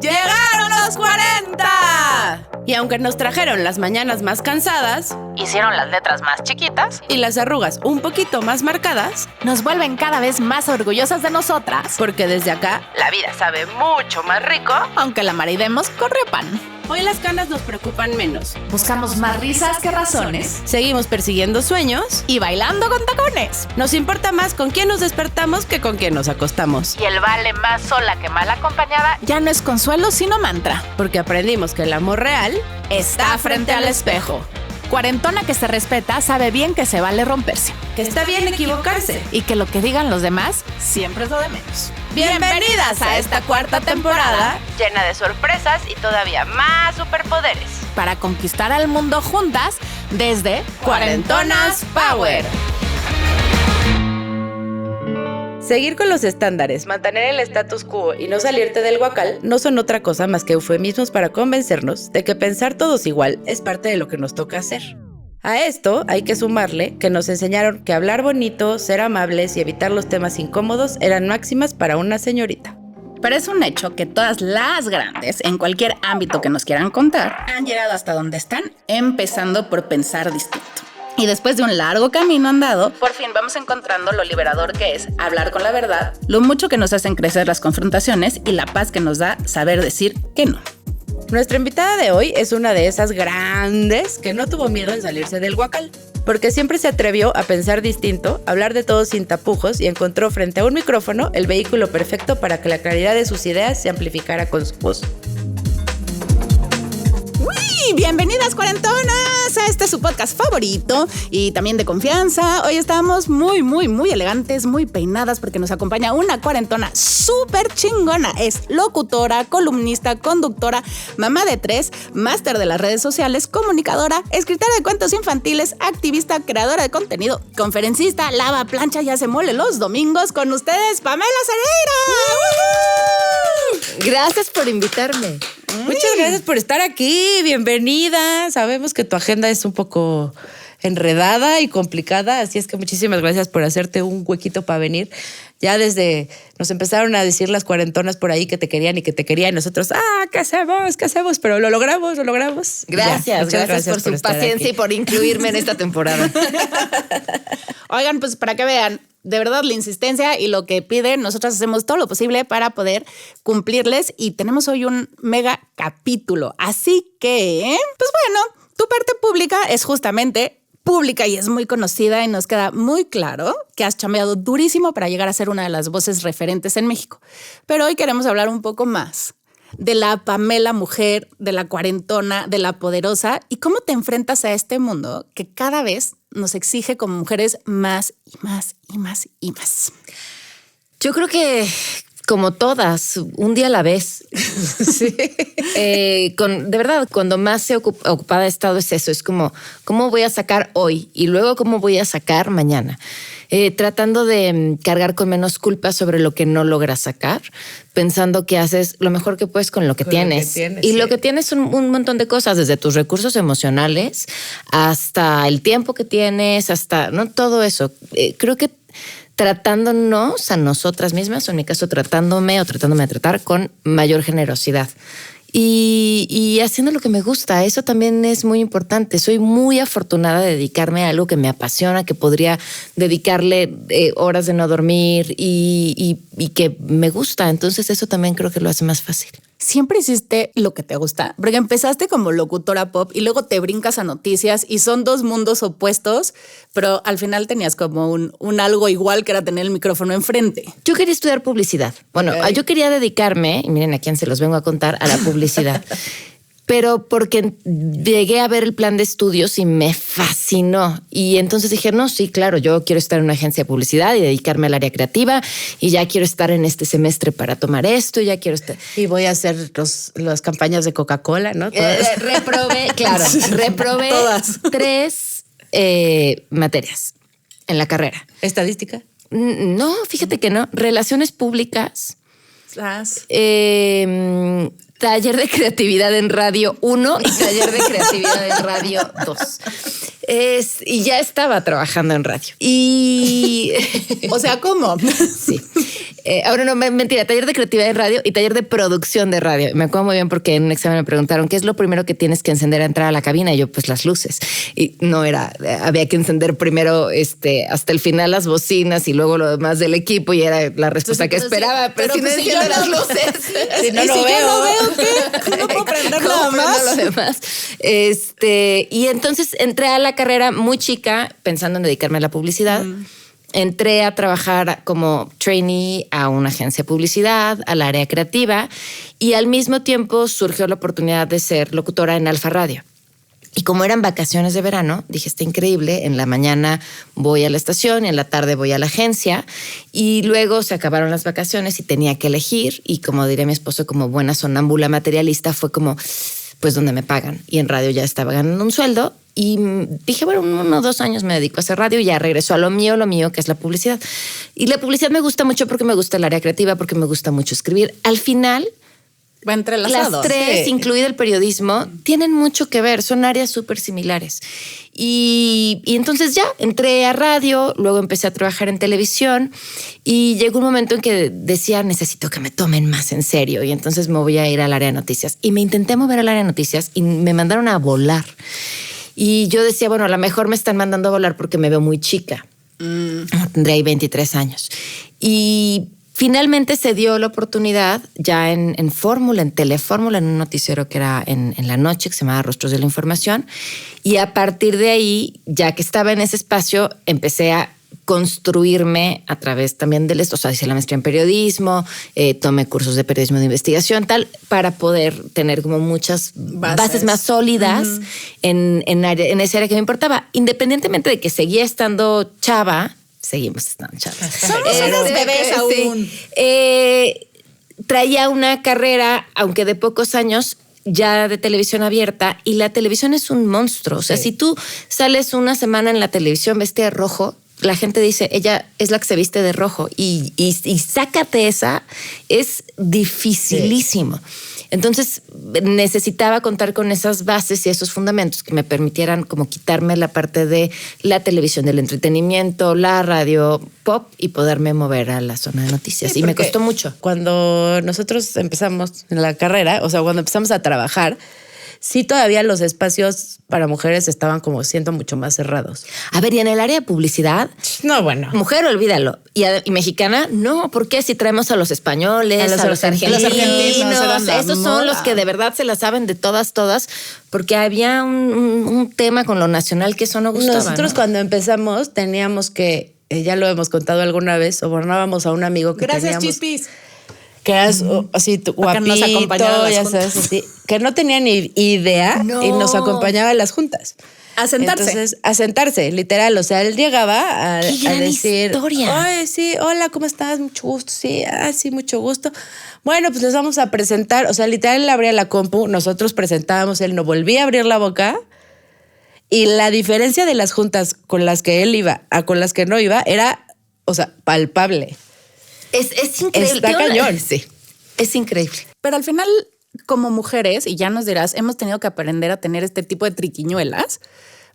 ¡Llegaron los 40! Y aunque nos trajeron las mañanas más cansadas, hicieron las letras más chiquitas y las arrugas un poquito más marcadas, nos vuelven cada vez más orgullosas de nosotras. Porque desde acá, la vida sabe mucho más rico, aunque la maridemos correpan. Hoy las canas nos preocupan menos. Buscamos más risas que razones. Seguimos persiguiendo sueños y bailando con tacones. Nos importa más con quién nos despertamos que con quién nos acostamos. Y el vale más sola que mal acompañada ya no es consuelo sino mantra. Porque aprendimos que el amor real está frente al espejo. Cuarentona que se respeta sabe bien que se vale romperse. Que está bien equivocarse. Y que lo que digan los demás siempre es lo de menos. Bienvenidas a esta cuarta temporada llena de sorpresas y todavía más superpoderes. Para conquistar al mundo juntas desde Cuarentonas Power. Seguir con los estándares, mantener el status quo y no salirte del guacal no son otra cosa más que eufemismos para convencernos de que pensar todos igual es parte de lo que nos toca hacer. A esto hay que sumarle que nos enseñaron que hablar bonito, ser amables y evitar los temas incómodos eran máximas para una señorita. Pero es un hecho que todas las grandes, en cualquier ámbito que nos quieran contar, han llegado hasta donde están, empezando por pensar distinto. Y después de un largo camino andado, por fin vamos encontrando lo liberador que es hablar con la verdad, lo mucho que nos hacen crecer las confrontaciones y la paz que nos da saber decir que no. Nuestra invitada de hoy es una de esas grandes que no tuvo miedo en salirse del guacal, porque siempre se atrevió a pensar distinto, a hablar de todo sin tapujos y encontró frente a un micrófono el vehículo perfecto para que la claridad de sus ideas se amplificara con su voz. Bienvenidas cuarentonas a este su podcast favorito y también de confianza. Hoy estamos muy elegantes, muy peinadas porque nos acompaña una cuarentona súper chingona. Es locutora, columnista, conductora, mamá de 3, máster de las redes sociales, comunicadora, escritora de cuentos infantiles, activista, creadora de contenido, conferencista, lava, plancha y hace mole los domingos. Con ustedes, Pamela Cereira. Gracias por invitarme. Muchas gracias por estar aquí, bienvenida. Sabemos que tu agenda es un poco enredada y complicada, así es que muchísimas gracias por hacerte un huequito para venir. Ya desde nos empezaron a decir las cuarentonas por ahí que te querían y nosotros, ¿qué hacemos? Pero lo logramos. Gracias por su paciencia aquí. Y por incluirme en esta temporada. Oigan, pues para que vean, de verdad, la insistencia y lo que piden, nosotros hacemos todo lo posible para poder cumplirles y tenemos hoy un mega capítulo. Así que, pues bueno, tu parte pública es justamente pública y es muy conocida y nos queda muy claro que has chambeado durísimo para llegar a ser una de las voces referentes en México. Pero hoy queremos hablar un poco más de la Pamela mujer, de la cuarentona, de la poderosa y cómo te enfrentas a este mundo que cada vez nos exige como mujeres más y más y más y más. Yo creo que, como todas, un día a la vez. Sí. De verdad, cuando más ocupada he estado es eso. Es como, ¿cómo voy a sacar hoy? Y luego, ¿cómo voy a sacar mañana? Tratando de cargar con menos culpa sobre lo que no logras sacar, pensando que haces lo mejor que puedes con lo que tienes. Y sí. Lo que tienes son un montón de cosas, desde tus recursos emocionales hasta el tiempo que tienes, hasta no todo eso. Creo que tratándonos a nosotras mismas, o en mi caso tratándome o tratándome de tratar con mayor generosidad. Y haciendo lo que me gusta, eso también es muy importante. Soy muy afortunada de dedicarme a algo que me apasiona, que podría dedicarle horas de no dormir y que me gusta. Entonces eso también creo que lo hace más fácil. ¿Siempre hiciste lo que te gusta? Porque empezaste como locutora pop y luego te brincas a noticias y son dos mundos opuestos, pero al final tenías como un algo igual que era tener el micrófono enfrente. Yo quería estudiar publicidad. Bueno, yo quería dedicarme, y miren a quién se los vengo a contar, a la publicidad. Pero porque llegué a ver el plan de estudios y me fascinó. Y entonces dije, no, sí, claro, yo quiero estar en una agencia de publicidad y dedicarme al área creativa y ya quiero estar en este semestre para tomar esto y ya quiero estar... Y voy a hacer las campañas de Coca-Cola, ¿no? Reprobé todas. 3 materias en la carrera. ¿Estadística? No, fíjate que no. Relaciones públicas. Taller de creatividad en radio 1 y taller de creatividad en radio 2. Y ya estaba trabajando en radio. Y... O sea, ¿cómo? Sí. Ahora no, mentira, taller de creatividad de radio y taller de producción de radio. Me acuerdo muy bien porque en un examen me preguntaron ¿qué es lo primero que tienes que encender a entrar a la cabina? Y yo, pues las luces. Y no era, había que encender primero hasta el final las bocinas y luego lo demás del equipo y era la respuesta que esperaba. Pero si no enciendo las luces. Si no lo veo. Yo no veo, ¿qué? No puedo prender nada más. Lo demás. Y entonces entré a la carrera muy chica pensando en dedicarme a la publicidad. Entré a trabajar como trainee a una agencia de publicidad, al área creativa, y al mismo tiempo surgió la oportunidad de ser locutora en Alfa Radio. Y como eran vacaciones de verano, dije, está increíble, en la mañana voy a la estación y en la tarde voy a la agencia. Y luego se acabaron las vacaciones y tenía que elegir. Y como diría mi esposo, como buena sonámbula materialista, fue como, pues, ¿dónde me pagan? Y en radio ya estaba ganando un sueldo. Y dije, bueno, 1 o 2 años me dedico a hacer radio y ya regreso a lo mío, que es la publicidad. Y la publicidad me gusta mucho porque me gusta el área creativa, porque me gusta mucho escribir. Al final, va entrelazado. las tres, sí, incluido el periodismo, tienen mucho que ver, son áreas súper similares. Y entonces ya entré a radio, luego empecé a trabajar en televisión y llegó un momento en que decía, necesito que me tomen más en serio y entonces me voy a ir al área de noticias. Y me intenté mover al área de noticias y me mandaron a volar. Y yo decía, bueno, a lo mejor me están mandando a volar porque me veo muy chica. Tendré ahí 23 años. Y finalmente se dio la oportunidad ya en Fórmula, en Telefórmula, en un noticiero que era en la noche, que se llamaba Rostros de la Información. Y a partir de ahí, ya que estaba en ese espacio, empecé a construirme a través también del esto, o sea, hice la maestría en periodismo, tomé cursos de periodismo de investigación, tal, para poder tener como muchas bases más sólidas en esa área que me importaba. Independientemente de que seguía estando chava, seguimos estando chavas. Somos unas bebés aún. Traía una carrera, aunque de pocos años, ya de televisión abierta, y la televisión es un monstruo. O sea, si tú sales una semana en la televisión vestida de rojo, la gente dice, ella es la que se viste de rojo y sácate esa, es dificilísimo. Entonces necesitaba contar con esas bases y esos fundamentos que me permitieran como quitarme la parte de la televisión, del entretenimiento, la radio pop y poderme mover a la zona de noticias. Sí, y me costó mucho. Cuando nosotros empezamos en la carrera, o sea, cuando empezamos a trabajar, sí todavía los espacios para mujeres estaban como siendo mucho más cerrados. A ver, y en el área de publicidad, No, bueno. mujer, olvídalo. Y mexicana, no, ¿por qué? Si traemos a los españoles, a los argentinos, eran la esos moda. son los que de verdad se la saben de todas, porque había un tema con lo nacional que eso no gustaba. Nosotros ¿no? cuando empezamos teníamos que, ya lo hemos contado alguna vez, sobornábamos a un amigo que Gracias, teníamos, Chispis. que era así Para que nos guapito, acompañara a las ya juntas. sabes, así, que no tenía ni idea No. y nos acompañaba a las juntas. A sentarse. Entonces, a sentarse, literal. O sea, él llegaba a gran decir, historia. Ay, sí, hola, ¿cómo estás? Mucho gusto. Sí, sí, mucho gusto. Bueno, pues les vamos a presentar. O sea, literal, él abría la compu, nosotros presentábamos, él no volvía a abrir la boca. Y la diferencia de las juntas con las que él iba a con las que no iba era, o sea, palpable. Es increíble. Está cañón. Sí, es increíble. Pero al final, como mujeres, y ya nos dirás, hemos tenido que aprender a tener este tipo de triquiñuelas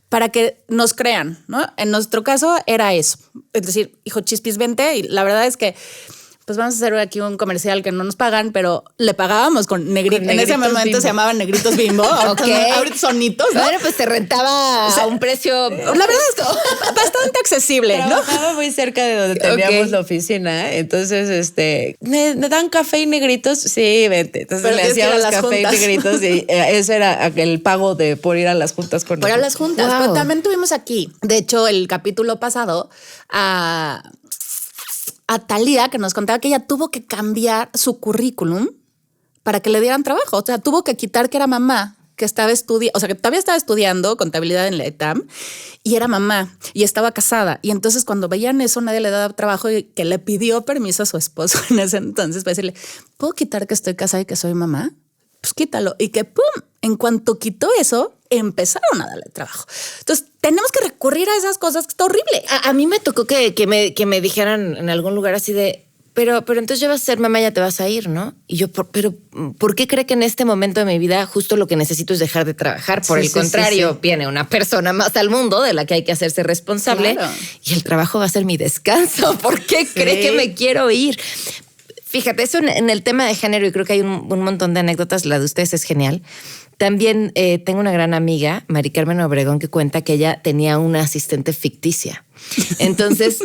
para que nos crean, ¿no? En nuestro caso era eso. Es decir, hijo, Chispis, vente. Y la verdad es que pues vamos a hacer aquí un comercial que no nos pagan, pero le pagábamos con negritos. En ese Negritos momento Bimbo. se llamaban negritos Bimbo. Ok. Ahorita sonitos, ¿no? Bueno, pues te rentaba a un precio... La verdad es que bastante accesible, ¿no? Trabajaba muy cerca de donde teníamos Ok. la oficina. Entonces, ¿me dan café y negritos? Sí, vente. Entonces Pero le tienes que ir a hacíamos las café juntas. y negritos y ese era el pago por ir a las juntas con Para nosotros. las juntas. Wow. Pero también tuvimos aquí, de hecho, el capítulo pasado a Thalía, que nos contaba que ella tuvo que cambiar su currículum para que le dieran trabajo. O sea, tuvo que quitar que era mamá, que estaba estudiando, o sea, que todavía estaba estudiando contabilidad en la ETAM y era mamá y estaba casada. Y entonces cuando veían eso, nadie le daba trabajo y que le pidió permiso a su esposo en ese entonces para decirle, ¿puedo quitar que estoy casada y que soy mamá? Pues quítalo. Y que pum, en cuanto quitó eso, empezaron a darle trabajo. Entonces tenemos que recurrir a esas cosas que está horrible. A mí me tocó que me dijeran en algún lugar así de, pero entonces ya vas a ser mamá, ya te vas a ir, ¿no? Y yo, pero ¿por qué cree que en este momento de mi vida justo lo que necesito es dejar de trabajar? Por el contrario, viene una persona más al mundo de la que hay que hacerse responsable y el trabajo va a ser mi descanso. ¿Por qué cree que me quiero ir? Fíjate, eso en el tema de género, y creo que hay un montón de anécdotas, la de ustedes es genial. También tengo una gran amiga, Mari Carmen Obregón, que cuenta que ella tenía una asistente ficticia. Entonces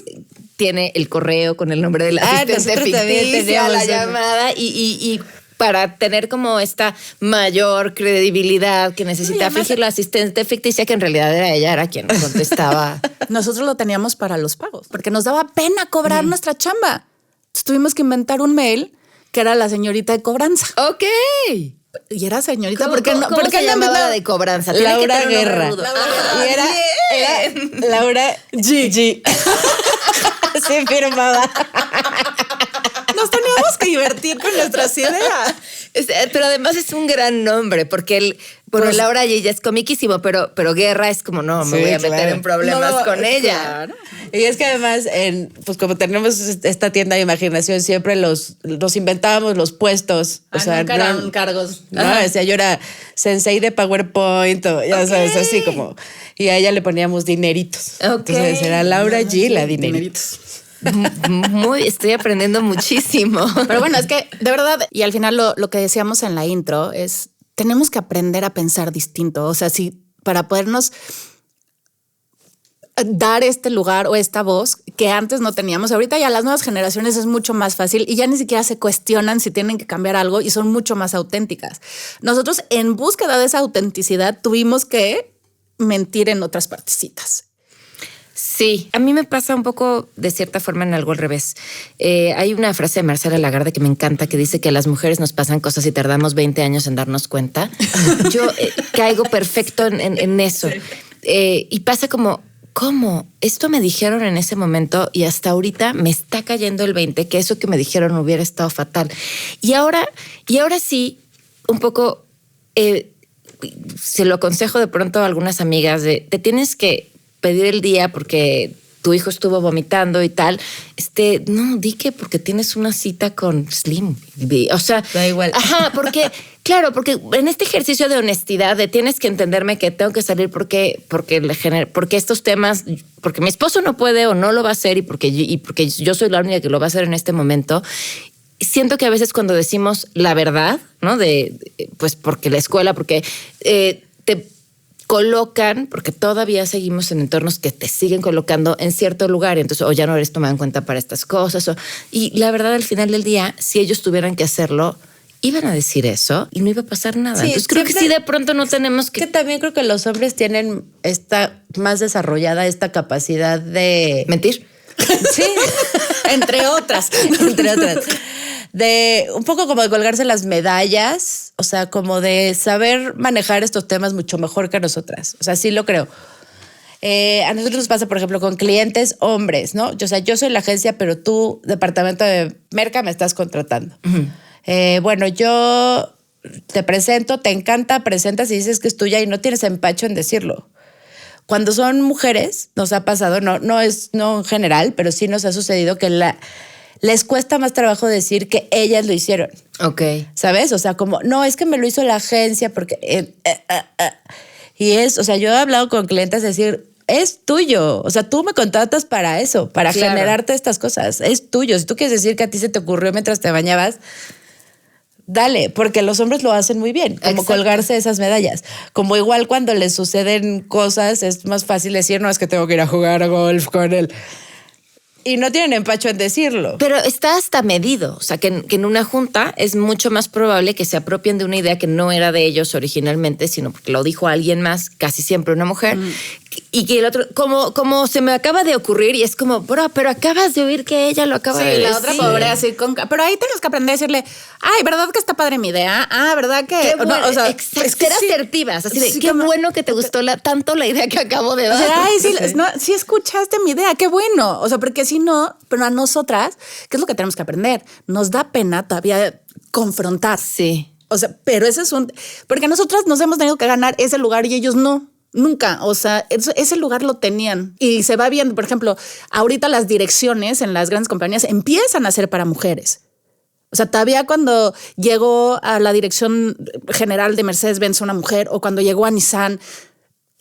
tiene el correo con el nombre de la asistente ficticia, la llamada y para tener como esta mayor credibilidad que necesita fingir la asistente ficticia, que en realidad era quien contestaba. Nosotros lo teníamos para los pagos, porque nos daba pena cobrar nuestra chamba. Entonces, tuvimos que inventar un mail que era la señorita de cobranza. Ok. Y era señorita, ¿Cómo se llamaba la de cobranza? Laura Guerra. Y era Laura G. Se firmaba. Nos teníamos que divertir con nuestras ideas. Pero además es un gran nombre, porque Laura G ya es comiquísimo, pero Guerra es como, no, me voy a meter en problemas con ella. Claro. Y es que además, pues como tenemos esta tienda de imaginación, siempre nos inventábamos los puestos. O sea, nunca eran cargos. No, decía yo era sensei de PowerPoint, o ya sabes, así como. Y a ella le poníamos dineritos. Entonces era Laura G, la dineritos. Estoy aprendiendo muchísimo. Pero bueno, es que de verdad, y al final lo que decíamos en la intro es, tenemos que aprender a pensar distinto. O sea, para podernos dar este lugar o esta voz que antes no teníamos. Ahorita ya las nuevas generaciones es mucho más fácil y ya ni siquiera se cuestionan si tienen que cambiar algo y son mucho más auténticas. Nosotros en búsqueda de esa autenticidad tuvimos que mentir en otras partecitas. Sí, a mí me pasa un poco de cierta forma en algo al revés. Hay una frase de Marcela Lagarde que me encanta que dice que a las mujeres nos pasan cosas y tardamos 20 años en darnos cuenta. Yo caigo perfecto en eso. Y pasa como, ¿cómo? Esto me dijeron en ese momento y hasta ahorita me está cayendo el 20, que eso que me dijeron hubiera estado fatal. Y ahora sí, un poco, se lo aconsejo de pronto a algunas amigas, te tienes que pedir el día porque tu hijo estuvo vomitando y tal. No, di que porque tienes una cita con Slim. O sea, da igual. Ajá, porque en este ejercicio de honestidad, de tienes que entenderme que tengo que salir porque estos temas, porque mi esposo no puede o no lo va a hacer y porque yo soy la única que lo va a hacer en este momento. Siento que a veces cuando decimos la verdad, ¿no? Pues porque la escuela, porque te colocan, porque todavía seguimos en entornos que te siguen colocando en cierto lugar, entonces o ya no eres tomado en cuenta para estas cosas. Y la verdad, al final del día, si ellos tuvieran que hacerlo, iban a decir eso y no iba a pasar nada. Sí, entonces creo que sí, de pronto no tenemos que... Que también creo que los hombres tienen más desarrollada esta capacidad de... ¿Mentir? Sí. Entre otras. Entre otras. De un poco como de colgarse las medallas, o sea, como de saber manejar estos temas mucho mejor que nosotras. O sea, sí lo creo. A nosotros nos pasa, por ejemplo, con clientes hombres, ¿no? O sea, yo soy la agencia, pero tú, departamento de merca, me estás contratando. Uh-huh. Bueno, yo te presento, te encanta, presentas y dices que es tuya y no tienes empacho en decirlo. Cuando son mujeres, nos ha pasado, no en general, pero sí nos ha sucedido que les cuesta más trabajo decir que ellas lo hicieron. Ok. ¿Sabes? O sea, como, no, es que me lo hizo la agencia porque... Y o sea, yo he hablado con clientes decir, es tuyo. O sea, tú me contratas para eso, para generarte estas cosas. Es tuyo. Si tú quieres decir que a ti se te ocurrió mientras te bañabas, dale, porque los hombres lo hacen muy bien, como Exacto. colgarse esas medallas. Como igual cuando les suceden cosas, es más fácil decir, no, es que tengo que ir a jugar a golf con él. Y no tienen empacho en decirlo. Pero está hasta medido. O sea, que en una junta es mucho más probable que se apropien de una idea que no era de ellos originalmente, sino porque lo dijo alguien más, casi siempre una mujer. Y que el otro, como se me acaba de ocurrir, y es como, bro, pero acabas de oír que ella lo acaba de decir. Sí, la otra pobre así pero ahí tienes que aprender a decirle, ay, ¿verdad que está padre mi idea? Ah, ¿verdad que...? Qué bueno, no, o sea, ser asertivas, así de, sí, qué bueno que te gustó tanto la idea que acabo de dar. O sea, ay, sí, sí escuchaste mi idea, qué bueno. O sea, porque si no, pero a nosotras, ¿qué es lo que tenemos que aprender? Nos da pena todavía confrontar. Sí. O sea, pero ese es porque nosotras nos hemos tenido que ganar ese lugar y ellos no. Nunca, o sea, ese lugar lo tenían y se va viendo, por ejemplo, ahorita las direcciones en las grandes compañías empiezan a ser para mujeres. O sea, todavía cuando llegó a la dirección general de Mercedes-Benz una mujer o cuando llegó a Nissan,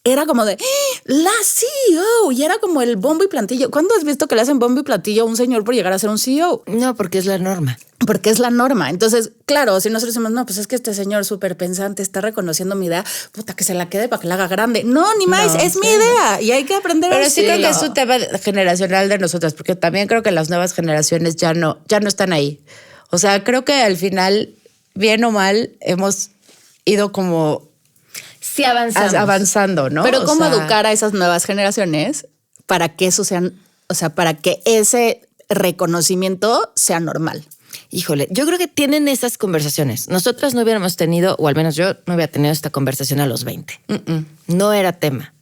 era como de la CEO y era como el bombo y platillo. ¿Cuándo has visto que le hacen bombo y platillo a un señor por llegar a ser un CEO? No, porque es la norma. Porque es la norma. Entonces, claro, si nosotros decimos, no, pues es que este señor súper pensante está reconociendo mi idea, puta, que se la quede para que la haga grande. No, ni más, es mi idea y hay que aprender a Pero sí creo que decirlo. es un tema generacional de nosotras, porque también creo que las nuevas generaciones ya no están ahí. O sea, creo que al final, bien o mal, hemos ido como Sí, avanzamos. avanzando, ¿no? Pero O ¿cómo sea, educar a esas nuevas generaciones para que eso sean, o sea, para que ese reconocimiento sea normal? Híjole, yo creo que tienen esas conversaciones. Nosotras no hubiéramos tenido, o al menos yo no hubiera tenido esta conversación a los 20. No era tema.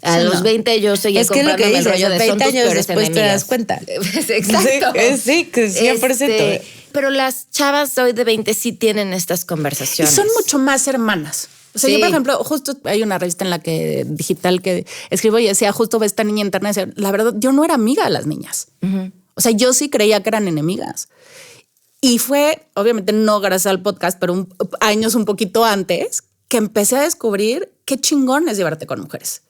A Sí, los no. 20 yo seguía es que es lo que comprándome el dices, rollo de 20 son tus años peores después te das enemigas. cuenta. Exacto. Sí, que 100%. Pero las chavas de hoy de 20 sí tienen estas Y conversaciones. son mucho más hermanas. O sea, Sí. yo, por ejemplo, justo hay una revista en la que digital que escribo y decía, justo ve esta niña interna y decía, la verdad, yo no era amiga de las niñas. O sea, yo sí creía que eran enemigas. Y fue, obviamente, no gracias al podcast, pero años un poquito antes, que empecé a descubrir qué chingón es llevarte con mujeres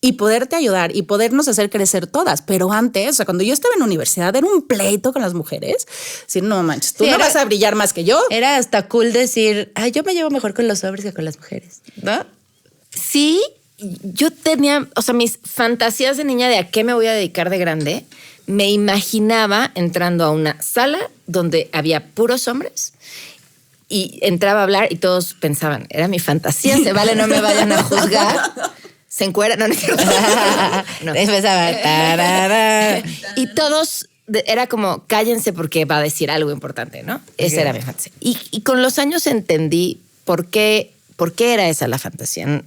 y poderte ayudar y podernos hacer crecer todas. Pero antes, o sea, cuando yo estaba en la universidad, era un pleito con las mujeres. Decir, no manches, tú Sí, no era- vas a brillar más que yo. Era hasta cool decir, ay, yo me llevo mejor con los hombres que con las mujeres, ¿no? Sí, yo tenía, o sea, mis fantasías de niña de a qué me voy a dedicar de grande, me imaginaba entrando a una sala donde había puros hombres y entraba a hablar y todos pensaban, era mi fantasía, se vale, no me vayan a juzgar. Se encuera, no, no es cierto. No. Empezaba, tarara. Y todos era como, cállense porque va a decir algo importante, ¿no? Esa era mi fantasía. Y con los años entendí por qué era esa la fantasía.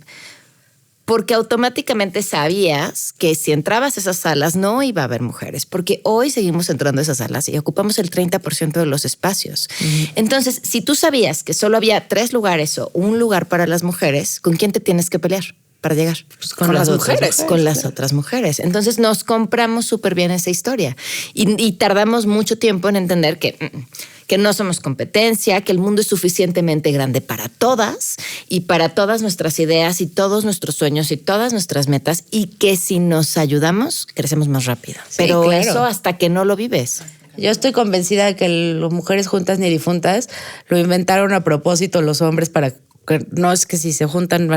Porque automáticamente sabías que si entrabas a esas salas no iba a haber mujeres, porque hoy seguimos entrando a esas salas y ocupamos el 30% de los espacios. Entonces, si tú sabías que solo había 3 lugares o un lugar para las mujeres, ¿con quién te tienes que pelear para llegar? Pues con las otras mujeres. Con las otras mujeres. Entonces nos compramos súper bien esa historia y tardamos mucho tiempo en entender que no somos competencia, que el mundo es suficientemente grande para todas y para todas nuestras ideas y todos nuestros sueños y todas nuestras metas y que si nos ayudamos, crecemos más rápido. Pero claro. eso hasta que no lo vives. Yo estoy convencida de que las mujeres juntas ni difuntas lo inventaron a propósito los hombres para que no es que si se juntan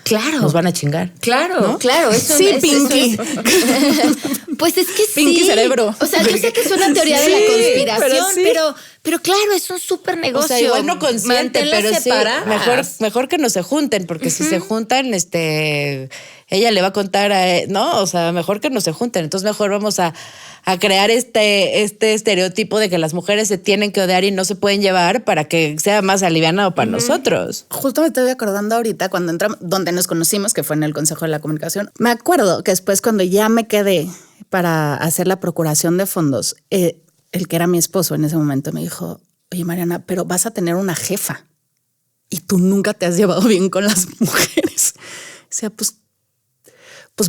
Claro. nos van a chingar. Claro, claro. Eso Sí, eso Pinky. Pues es que Pinky sí. cerebro. O sea, yo sé que es una teoría de Sí, la conspiración, pero sí. pero claro, es un súper negocio. O sea, igual no consciente, Manténlas pero sí, separadas. mejor que no se junten, porque si se juntan, ella le va a contar ¿no? O sea, mejor que no se junten. Entonces mejor vamos a crear este estereotipo de que las mujeres se tienen que odiar y no se pueden llevar para que sea más alivianado para nosotros. Justo me estoy acordando ahorita cuando entramos, donde nos conocimos, que fue en el Consejo de la Comunicación. Me acuerdo que después cuando ya me quedé para hacer la procuración de fondos, el que era mi esposo en ese momento me dijo, oye Mariana, pero vas a tener una jefa y tú nunca te has llevado bien con las mujeres. O sea, pues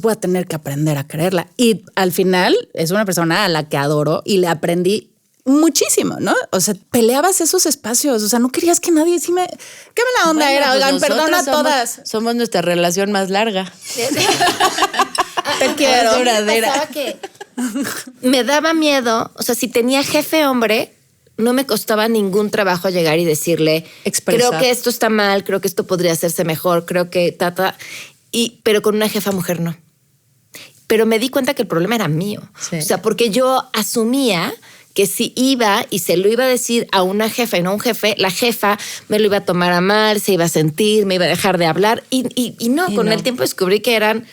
voy a tener que aprender a quererla. Y al final es una persona a la que adoro y le aprendí muchísimo, ¿no? O sea, peleabas esos espacios, o sea, no querías que nadie qué mala onda Bueno, era, pues oigan, perdona a nosotras todas. Somos nuestra relación más larga. Te quiero. Es duradera. Pasaba que me daba miedo, o sea, si tenía jefe hombre, no me costaba ningún trabajo llegar y decirle, Expresar. creo que esto está mal, creo que esto podría hacerse mejor, creo que pero con una jefa mujer no. Pero me di cuenta que el problema era mío. Sí. O sea, porque yo asumía que si iba y se lo iba a decir a una jefa y no a un jefe, la jefa me lo iba a tomar a mal, se iba a sentir, me iba a dejar de hablar. Y con el tiempo descubrí que eran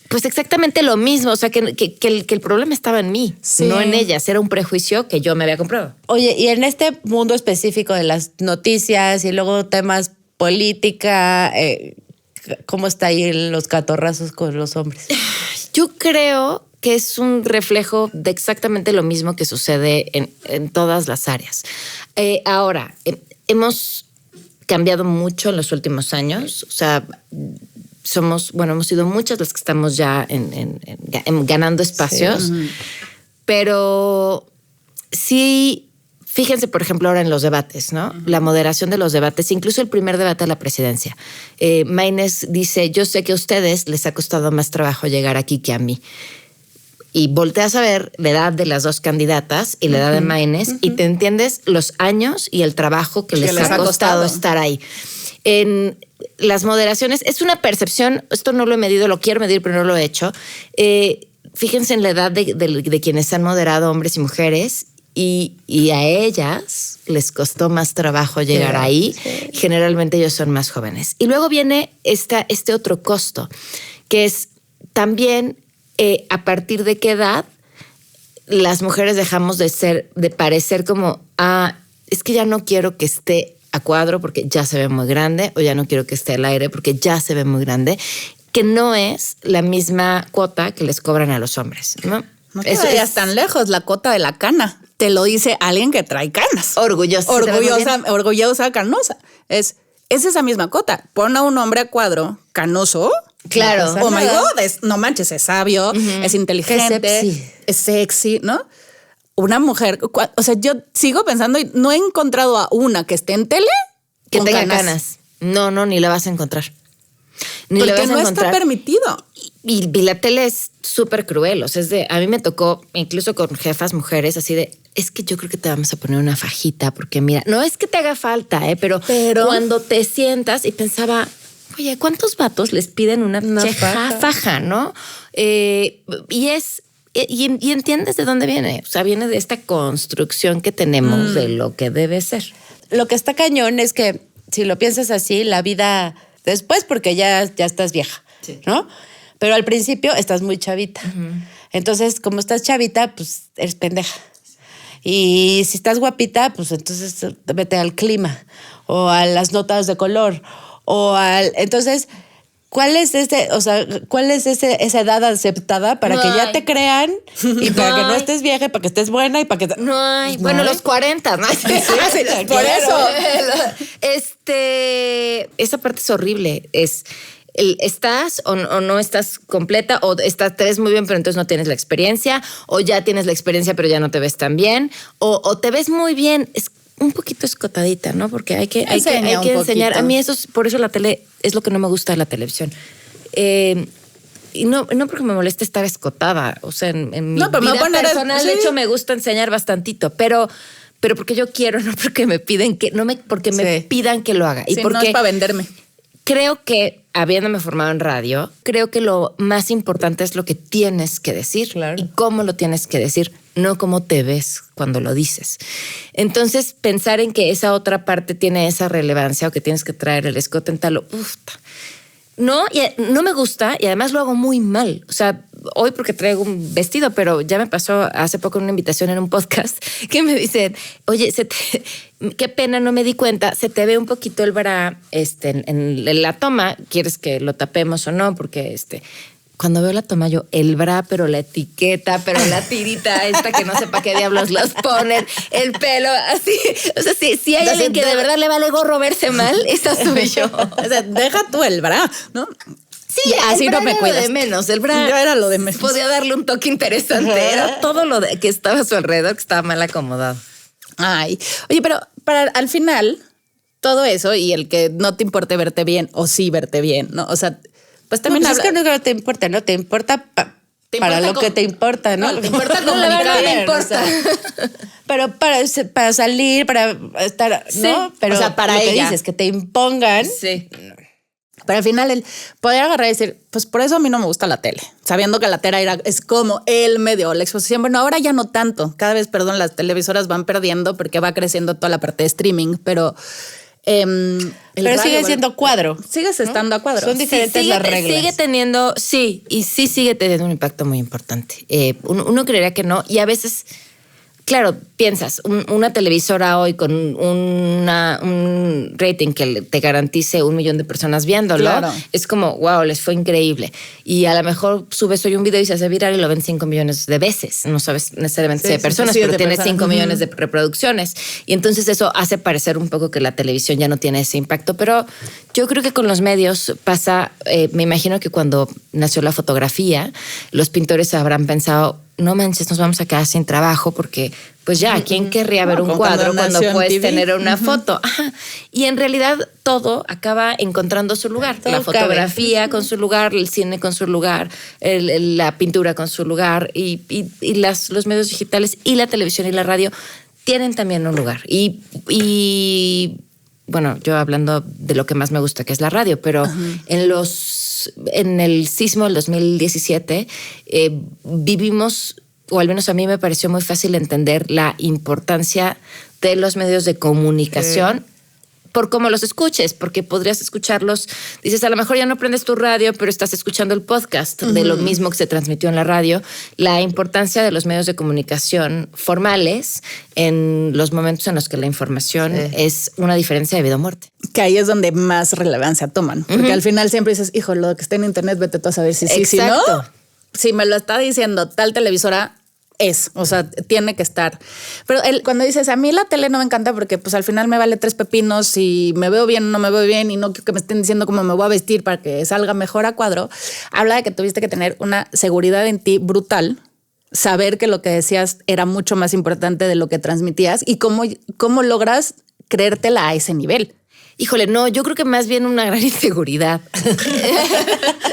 pues exactamente lo mismo. O sea, que el problema estaba en mí, Sí. no en ellas. Era un prejuicio que yo me había comprado. Oye, y en este mundo específico de las noticias y luego temas política, ¿cómo está ahí los catorrazos con los hombres? Yo creo que es un reflejo de exactamente lo mismo que sucede en todas las áreas. Ahora, hemos cambiado mucho en los últimos años. O sea, hemos sido muchas las que estamos ya en ganando espacios. Sí. Pero sí, fíjense, por ejemplo, ahora en los debates, ¿no? La moderación de los debates, incluso el primer debate a la presidencia. Maynes dice, yo sé que a ustedes les ha costado más trabajo llegar aquí que a mí. Y volteas a ver la edad de las dos candidatas y la edad de Maynes y te entiendes los años y el trabajo que les ha costado estar ahí. En las moderaciones, es una percepción, esto no lo he medido, lo quiero medir, pero no lo he hecho. Fíjense en la edad de quienes han moderado, hombres y mujeres, y a ellas les costó más trabajo llegar ahí. Sí. Generalmente ellos son más jóvenes. Y luego viene este otro costo, que es también a partir de qué edad las mujeres dejamos de parecer como, es que ya no quiero que esté a cuadro porque ya se ve muy grande, o ya no quiero que esté al aire porque ya se ve muy grande, que no es la misma cuota que les cobran a los hombres, ¿no? No te vayas tan lejos, la cuota de la cana. Te lo dice alguien que trae canas. Orgullosa, canosa. Es esa misma cuota. Pon a un hombre a cuadro, canoso. Claro. Oh my God, no manches, es sabio, es inteligente, es sexy, ¿no? Una mujer, o sea, yo sigo pensando y no he encontrado a una que esté en tele que tenga canas. No, ni la vas a encontrar. Porque no está permitido. Y la tele es súper cruel. O sea, a mí me tocó, incluso con jefas mujeres, así de, es que yo creo que te vamos a poner una fajita, porque mira, no es que te haga falta, pero cuando te sientas, y pensaba, oye, ¿cuántos vatos les piden una faja, no? Y entiendes de dónde viene. O sea, viene de esta construcción que tenemos de lo que debe ser. Lo que está cañón es que, si lo piensas así, la vida después, porque ya estás vieja, ¿no? Pero al principio estás muy chavita. Entonces, como estás chavita, pues eres pendeja. Y si estás guapita, pues entonces vete al clima o a las notas de color entonces, ¿cuál es esa edad aceptada para que ya te crean y para que no estés vieja y para que estés buena y para que no hay? Bueno, los 40, ¿no? Por eso. Esa parte es horrible. ¿Estás o no estás completa? ¿O te ves muy bien pero entonces no tienes la experiencia? ¿O ya tienes la experiencia pero ya no te ves tan bien? ¿O te ves muy bien? Es un poquito escotadita, ¿no? Porque hay que enseñar. A mí por eso la tele es lo que no me gusta de la televisión. Y no porque me moleste estar escotada. O sea, en mi vida personal, de hecho, me gusta enseñar bastantito, pero porque yo quiero, no porque me piden me pidan que lo haga. Y porque no es para venderme. Creo que, habiéndome formado en radio, creo que lo más importante es lo que tienes que decir y cómo lo tienes que decir, no cómo te ves cuando lo dices. Entonces, pensar en que esa otra parte tiene esa relevancia o que tienes que traer el escote en tal, no me gusta y además lo hago muy mal. O sea, hoy porque traigo un vestido, pero ya me pasó hace poco una invitación en un podcast que me dicen, oye, qué pena, no me di cuenta, se te ve un poquito el bra en la toma, ¿quieres que lo tapemos o no? Porque cuando veo la toma yo, el bra, pero la etiqueta, pero la tirita esta que no sé para qué diablos los ponen, el pelo, así. O sea, si hay alguien que de verdad le vale gorro verse mal, esa soy yo. O sea, deja tú el bra, ¿no? Sí, así no me cuidas. El bra era lo de menos. Podía darle un toque interesante. Era todo lo que estaba a su alrededor que estaba mal acomodado. Ay, oye, pero al final, todo eso y el que no te importe verte bien o sí verte bien, ¿no? O sea, pues también es que no te importa, ¿no? Te importa para lo que te importa, ¿no? Te importa comunicar. No me importa. O sea, pero para salir, para estar, ¿no? Pero o sea, para lo ella. que dices, que te impongan. Sí. Pero al final el poder agarrar y decir, pues por eso a mí no me gusta la tele, sabiendo que la tele es como el medio, la exposición. Bueno, ahora ya no tanto. Cada vez, las televisoras van perdiendo porque va creciendo toda la parte de streaming, pero sigue siendo cuadro. Sigues estando a cuadro. Son diferentes las reglas. Sigue teniendo, sigue teniendo un impacto muy importante. Uno creería que no, y a veces claro, piensas, una televisora hoy con un rating que te garantice 1 millón de personas viéndolo, claro, es como, wow, les fue increíble. Y a lo mejor subes hoy un video y se hace viral y lo ven 5 millones de veces. No sabes necesariamente si de personas, pero tiene 5 millones de reproducciones. Y entonces eso hace parecer un poco que la televisión ya no tiene ese impacto. Pero yo creo que con los medios pasa, me imagino que cuando nació la fotografía, los pintores habrán pensado, no manches, nos vamos a quedar sin trabajo porque pues ya, ¿quién querría ver un cuadro cuando puedes tener una foto? Ajá. Y en realidad todo acaba encontrando su lugar. Todo la fotografía con su lugar, el cine con su lugar, la pintura con su lugar y los medios digitales y la televisión y la radio tienen también un lugar. Y bueno, yo hablando de lo que más me gusta, que es la radio, pero en el sismo del 2017 vivimos, o al menos a mí me pareció muy fácil entender la importancia de los medios de comunicación por cómo los escuches, porque podrías escucharlos, dices, a lo mejor ya no prendes tu radio, pero estás escuchando el podcast de lo mismo que se transmitió en la radio. La importancia de los medios de comunicación formales en los momentos en los que la información es una diferencia de vida o muerte. Que ahí es donde más relevancia toman, porque al final siempre dices, hijo, lo que está en internet, vete tú a saber si sí, si no. Si me lo está diciendo tal televisora, o sea, tiene que estar. Pero cuando dices, a mí la tele no me encanta porque pues al final me vale 3 pepinos si me veo bien o no me veo bien y no quiero que me estén diciendo cómo me voy a vestir para que salga mejor a cuadro, habla de que tuviste que tener una seguridad en ti brutal, saber que lo que decías era mucho más importante de lo que transmitías y cómo logras creértela a ese nivel. Híjole, no, yo creo que más bien una gran inseguridad.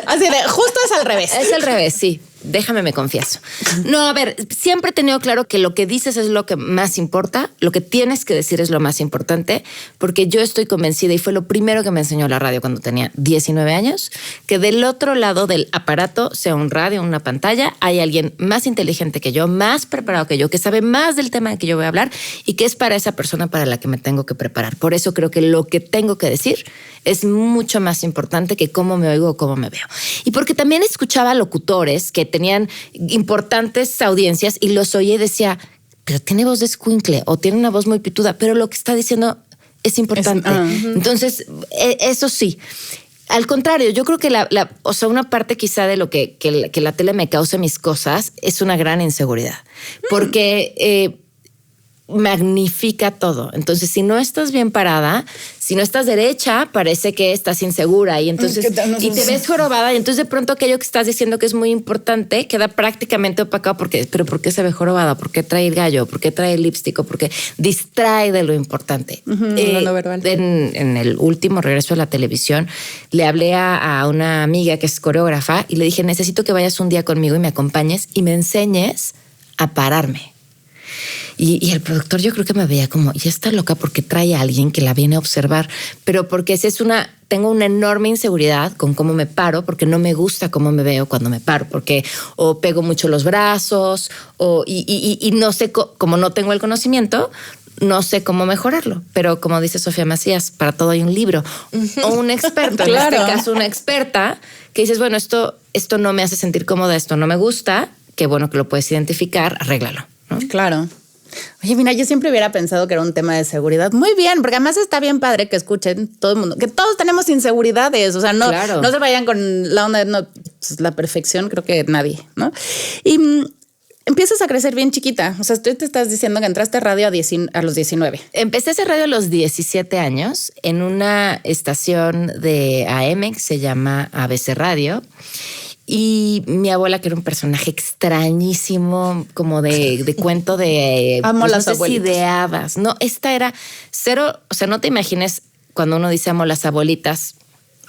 Así de, justo es al revés. Es al revés, sí. Déjame, me confieso. No, a ver, siempre he tenido claro que lo que dices es lo que más importa, lo que tienes que decir es lo más importante, porque yo estoy convencida, y fue lo primero que me enseñó la radio cuando tenía 19 años, que del otro lado del aparato, sea un radio o una pantalla, hay alguien más inteligente que yo, más preparado que yo, que sabe más del tema que yo voy a hablar y que es para esa persona para la que me tengo que preparar. Por eso creo que lo que tengo que decir es mucho más importante que cómo me oigo o cómo me veo. Y porque también escuchaba locutores que tenían importantes audiencias y los oía y decía, pero tiene voz de escuincle o tiene una voz muy pituda, pero lo que está diciendo es importante. Entonces, eso sí. Al contrario, yo creo que o sea, una parte quizá de lo que la tele me causa mis cosas es una gran inseguridad. Porque magnifica todo. Entonces, si no estás bien parada, si no estás derecha, parece que estás insegura y entonces y te ves jorobada y entonces de pronto aquello que estás diciendo que es muy importante queda prácticamente opacado porque, pero ¿por qué se ve jorobada? ¿Por qué trae el gallo? ¿Por qué trae el lipstick? Porque distrae de lo importante. No verbal. En el último regreso a la televisión le hablé a una amiga que es coreógrafa y le dije, necesito que vayas un día conmigo y me acompañes y me enseñes a pararme. Y el productor yo creo que me veía como, ya está loca porque trae a alguien que la viene a observar, pero porque tengo una enorme inseguridad con cómo me paro, porque no me gusta cómo me veo cuando me paro, porque o pego mucho los brazos, y no sé, como no tengo el conocimiento, no sé cómo mejorarlo. Pero como dice Sofía Macías, para todo hay un libro o un experto, claro. En este caso una experta, que dices, bueno, esto no me hace sentir cómoda, esto no me gusta, qué bueno que lo puedes identificar, arréglalo, ¿no? Claro. Oye, mira, yo siempre hubiera pensado que era un tema de seguridad. Muy bien, porque además está bien padre que escuchen todo el mundo, que todos tenemos inseguridades, o sea, no se vayan con la onda de la perfección, creo que nadie, ¿no? Y empiezas a crecer bien chiquita, o sea, tú te estás diciendo que entraste a radio a los 19. Empecé a hacer radio a los 17 años en una estación de AM que se llama ABC Radio. Y mi abuela, que era un personaje extrañísimo, como de cuento de... Amo pues, las no sé abuelitas. si de hadas. No, esta era cero... O sea, no te imagines cuando uno dice amo las abuelitas.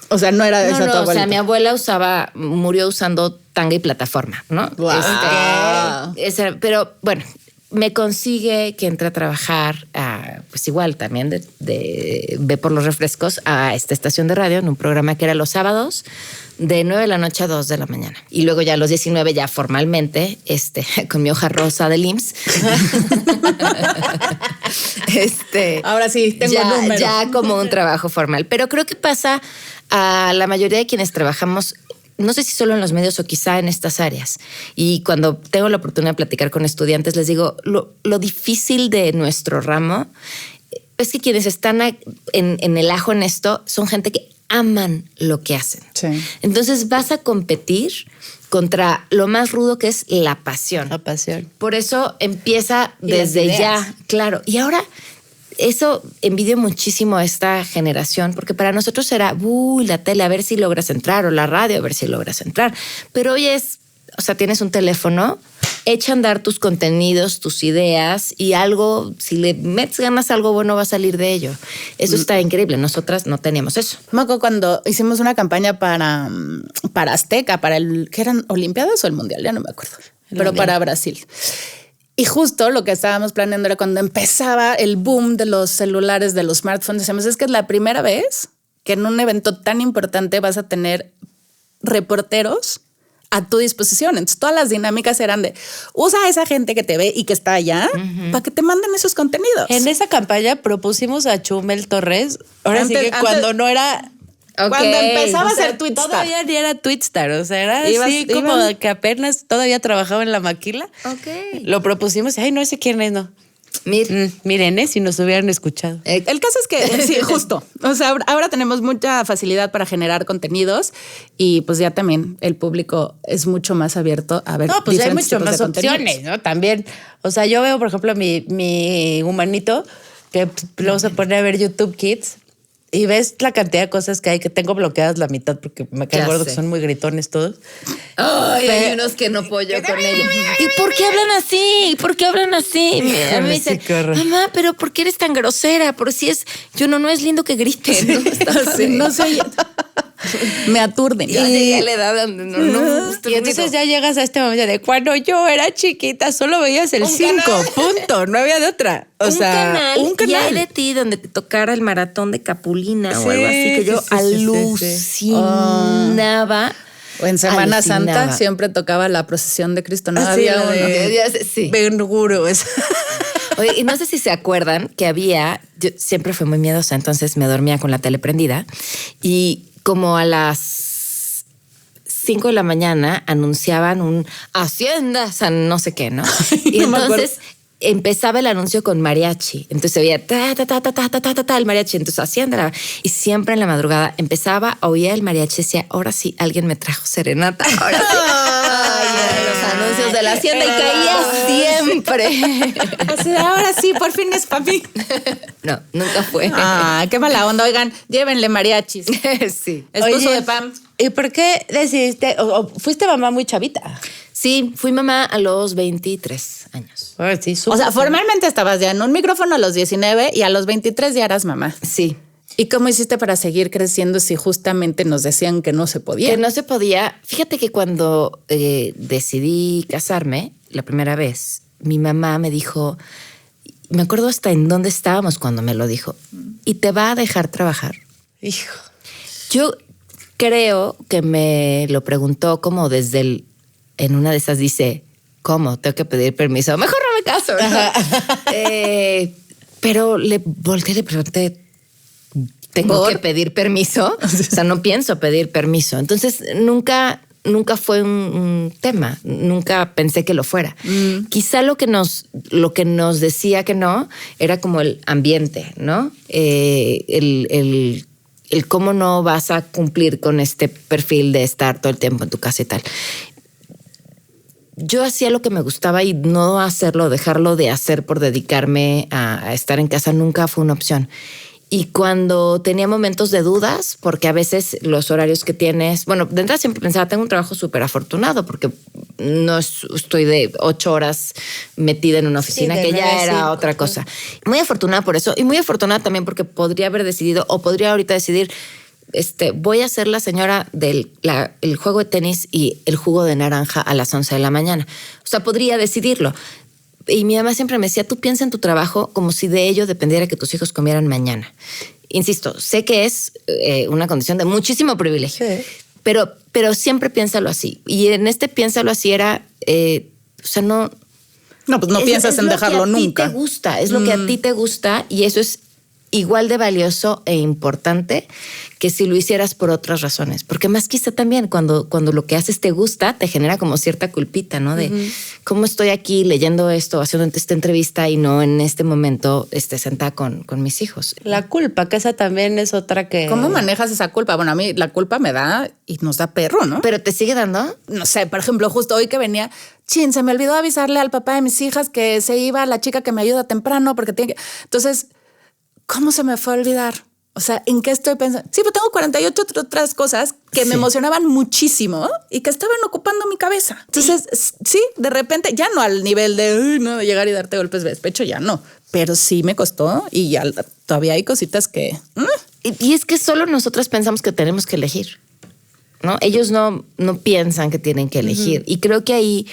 O sea, no era esa tu abuelita. O sea, mi abuela murió usando tanga y plataforma, ¿no? Wow. Pero bueno, me consigue que entre a trabajar, pues igual también de Ve por los refrescos, a esta estación de radio en un programa que era los sábados de 9 de la noche a 2 de la mañana. Y luego ya a los 19 ya formalmente, con mi hoja rosa del IMSS. Ahora sí, tengo ya, número. Ya como un trabajo formal. Pero creo que pasa a la mayoría de quienes trabajamos no sé si solo en los medios o quizá en estas áreas. Y cuando tengo la oportunidad de platicar con estudiantes, les digo, lo difícil de nuestro ramo es que quienes están en el ajo en esto son gente que aman lo que hacen. Sí. Entonces vas a competir contra lo más rudo que es la pasión. La pasión. Por eso empieza Y las desde ideas. ya, claro. Y ahora eso envidio muchísimo a esta generación, porque para nosotros era, la tele, a ver si logras entrar, o la radio, a ver si logras entrar. Pero hoy es, o sea, tienes un teléfono, echa a andar tus contenidos, tus ideas, y algo, si le metes ganas, algo bueno va a salir de ello. Eso está increíble. Nosotras no teníamos eso. Me acuerdo cuando hicimos una campaña para Azteca, para ¿qué eran? ¿Olimpiadas o el Mundial? Ya no me acuerdo. Pero Mundial. para Brasil. Y justo lo que estábamos planeando era cuando empezaba el boom de los celulares, de los smartphones. Decíamos, es que es la primera vez que en un evento tan importante vas a tener reporteros a tu disposición. Entonces todas las dinámicas eran de usa a esa gente que te ve y que está allá para que te manden esos contenidos. En esa campaña propusimos a Chumel Torres. Ahora sí que Antes- cuando no era... Cuando empezaba O sea, a ser Twitstar. todavía ni era Twitstar, o sea, era así Ibas- como iban- que apenas todavía trabajaba en la maquila. Ok. Lo propusimos, ay, no, ese quién es, no. Miren, si nos hubieran escuchado. El caso es que sí, justo. O sea, ahora tenemos mucha facilidad para generar contenidos y pues ya también el público es mucho más abierto a ver. No, pues hay diferentes mucho tipos más de contenidos. opciones, ¿no? También, o sea, yo veo, por ejemplo, mi humanito, que luego se pone a ver YouTube Kids y ves la cantidad de cosas que hay, que tengo bloqueadas la mitad porque me Ya acuerdo sé. que son muy gritones todos. Ay, hay unos que no puedo yo con ellos. ¿Y por qué hablan así? ¿Por qué hablan así? A mí me sí, dicen, qué horror. mamá, pero ¿por qué eres tan grosera? Por si es, yo no es lindo que griten. No, está Sí, padre. no sé. Me aturden. Ya llegué a la edad donde no me gusta Y el entonces ruido. ya llegas a este momento de cuando yo era chiquita, solo veías el 5, punto, no había de otra. O sea, un Y canal. hay de ti donde te tocara el maratón de Capulina o Sí, algo así que sí, yo sí, sí. alucinaba. O en Semana Alucinaba. Santa siempre tocaba la procesión de Cristo. No Ah, sí, había la uno. de- Sí. Ben Guru, es. Oye, y no sé si se acuerdan que yo siempre fui muy miedosa, entonces me dormía con la tele prendida y como a las 5 de la mañana anunciaban un Hacienda San no sé qué, ¿no? Y No me acuerdo. entonces empezaba el anuncio con mariachi. Entonces se veía ta, ta, ta, ta, ta, ta, ta, ta, ta, el mariachi. Entonces Hacienda. Y siempre en la madrugada empezaba, oía el mariachi y decía, ahora sí, alguien me trajo serenata. Ahora sí. Ay, los anuncios de la Hacienda y caía siempre. Así de, ahora sí, por fin es para mí. No, nunca fue. Ah, qué mala onda. Oigan, llévenle mariachis. Sí. Esposo Oye, de Pam. ¿Y por qué decidiste, o fuiste mamá muy chavita? Sí, fui mamá a los 23 años. Sí, O sea, formalmente estabas ya en un micrófono a los 19 y a los 23 ya eras mamá. Sí. ¿Y cómo hiciste para seguir creciendo si justamente nos decían que no se podía? Que no se podía. Fíjate que cuando decidí casarme la primera vez, mi mamá me dijo, me acuerdo hasta en dónde estábamos cuando me lo dijo, ¿y te va a dejar trabajar? Hijo. Yo creo que me lo preguntó como desde en una de esas dice, ¿cómo? Tengo que pedir permiso. Mejor no me caso. ¿No? Pero le volteé y le pregunté, ¿tengo que pedir permiso? O sea, no pienso pedir permiso. Entonces, nunca fue un tema. Nunca pensé que lo fuera. Quizá lo que nos decía que no era como el ambiente, ¿no? El cómo no vas a cumplir con este perfil de estar todo el tiempo en tu casa y tal. Yo hacía lo que me gustaba y no hacerlo, dejarlo de hacer por dedicarme a estar en casa nunca fue una opción. Y cuando tenía momentos de dudas, porque a veces los horarios que tienes, bueno, de entrada siempre pensaba, tengo un trabajo súper afortunado porque no estoy de 8 horas metida en una oficina, Sí, de que ya 9 a era 5, otra cosa. Muy afortunada por eso y muy afortunada también porque podría haber decidido o podría ahorita decidir, voy a ser la señora del el juego de tenis y el jugo de naranja a las 11 de la mañana. O sea, podría decidirlo. Y mi mamá siempre me decía, tú piensa en tu trabajo como si de ello dependiera que tus hijos comieran mañana. Insisto, sé que es una condición de muchísimo privilegio, Sí. pero siempre piénsalo así. Y en piénsalo así era, o sea, no... No, pues no piensas en dejarlo nunca. Es lo que a ti te gusta y eso es igual de valioso e importante que si lo hicieras por otras razones. Porque más quizá también cuando lo que haces te gusta, te genera como cierta culpita, ¿no? De cómo estoy aquí leyendo esto, haciendo esta entrevista y no en este momento sentada con mis hijos. La culpa, que esa también es otra que... ¿Cómo manejas esa culpa? Bueno, a mí la culpa me da y nos da perro, ¿no? ¿Pero te sigue dando? No sé, por ejemplo, justo hoy que venía, se me olvidó avisarle al papá de mis hijas que se iba la chica que me ayuda temprano porque tiene que... Entonces, ¿cómo se me fue a olvidar? O sea, ¿en qué estoy pensando? Sí, pero tengo 48 otras cosas que me emocionaban muchísimo y que estaban ocupando mi cabeza. Entonces, sí, de repente, ya no al nivel de no, llegar y darte golpes de despecho, ya no. Pero sí me costó y ya todavía hay cositas que... Y es que solo nosotras pensamos que tenemos que elegir, ¿no? Ellos no piensan que tienen que elegir. Y creo que ahí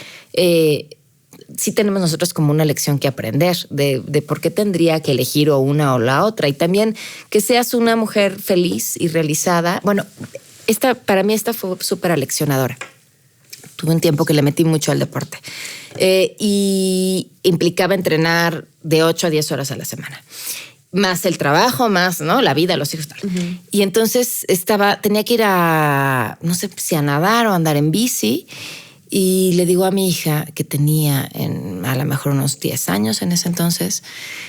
sí tenemos nosotros como una lección que aprender de por qué tendría que elegir o una o la otra. Y también que seas una mujer feliz y realizada. Bueno, para mí esta fue súper aleccionadora. Tuve un tiempo que le metí mucho al deporte y implicaba entrenar de 8 a 10 horas a la semana. Más el trabajo, más, ¿no? La vida, los hijos. Y entonces tenía que ir a, no sé si a nadar o a andar en bici. Y le digo a mi hija, que tenía a lo mejor unos 10 años en ese entonces,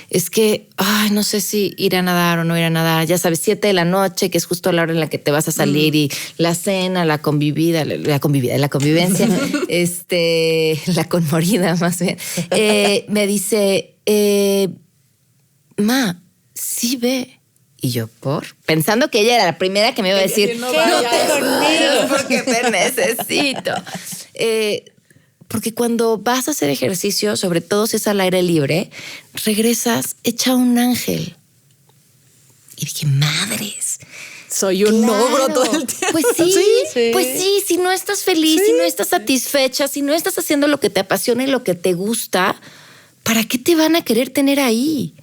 es que, no sé si ir a nadar o no ir a nadar. Ya sabes, 7 de la noche, que es justo la hora en la que te vas a salir y la cena, la convivencia, la conmorida más bien. Me dice, ma, sí ve. Y yo, pensando que ella era la primera que me iba a decir, no te conmigo porque te necesito. Porque cuando vas a hacer ejercicio, sobre todo si es al aire libre, regresas hecha un ángel. Y dije, madres. Soy un ogro todo el tiempo. Pues sí, si no estás feliz, si no estás satisfecha, si no estás haciendo lo que te apasiona y lo que te gusta, ¿para qué te van a querer tener ahí?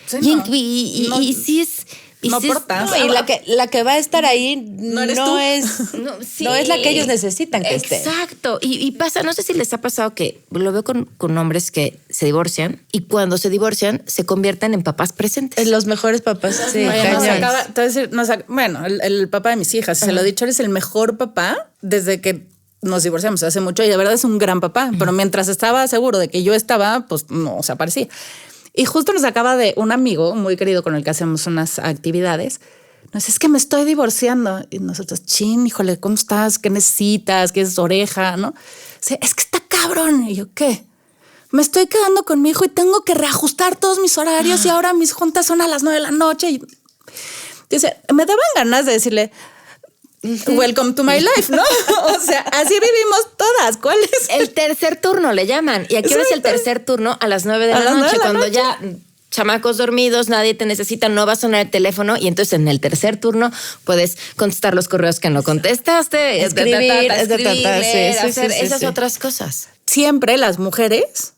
Sí, y si es... Y la que va a estar ahí no es la que ellos necesitan que esté. Exacto. Y pasa, no sé si les ha pasado que lo veo con hombres que se divorcian y cuando se divorcian se convierten en papás presentes. En los mejores papás. Sí, el papá de mis hijas, se lo he dicho, él es el mejor papá desde que nos divorciamos hace mucho y de verdad es un gran papá. Pero mientras estaba seguro de que yo estaba, pues no se aparecía. Y justo nos acaba de un amigo muy querido con el que hacemos unas actividades. Nos dice, es que me estoy divorciando. Y nosotros, híjole, ¿cómo estás? ¿Qué necesitas? ¿Qué es oreja? ¿No? Dice, es que está cabrón. Y yo, ¿qué? Me estoy quedando con mi hijo y tengo que reajustar todos mis horarios y ahora mis juntas son a las 9 de la noche. Y dice, me daban ganas de decirle, welcome to my life, ¿no? O sea, así vivimos todas. ¿Cuál es? El tercer turno le llaman. Y aquí es el tercer turno a las 9 de la noche, cuando ya chamacos dormidos, nadie te necesita, no va a sonar el teléfono y entonces en el tercer turno puedes contestar los correos que no contestaste, escribir, hacer esas otras cosas. Siempre las mujeres,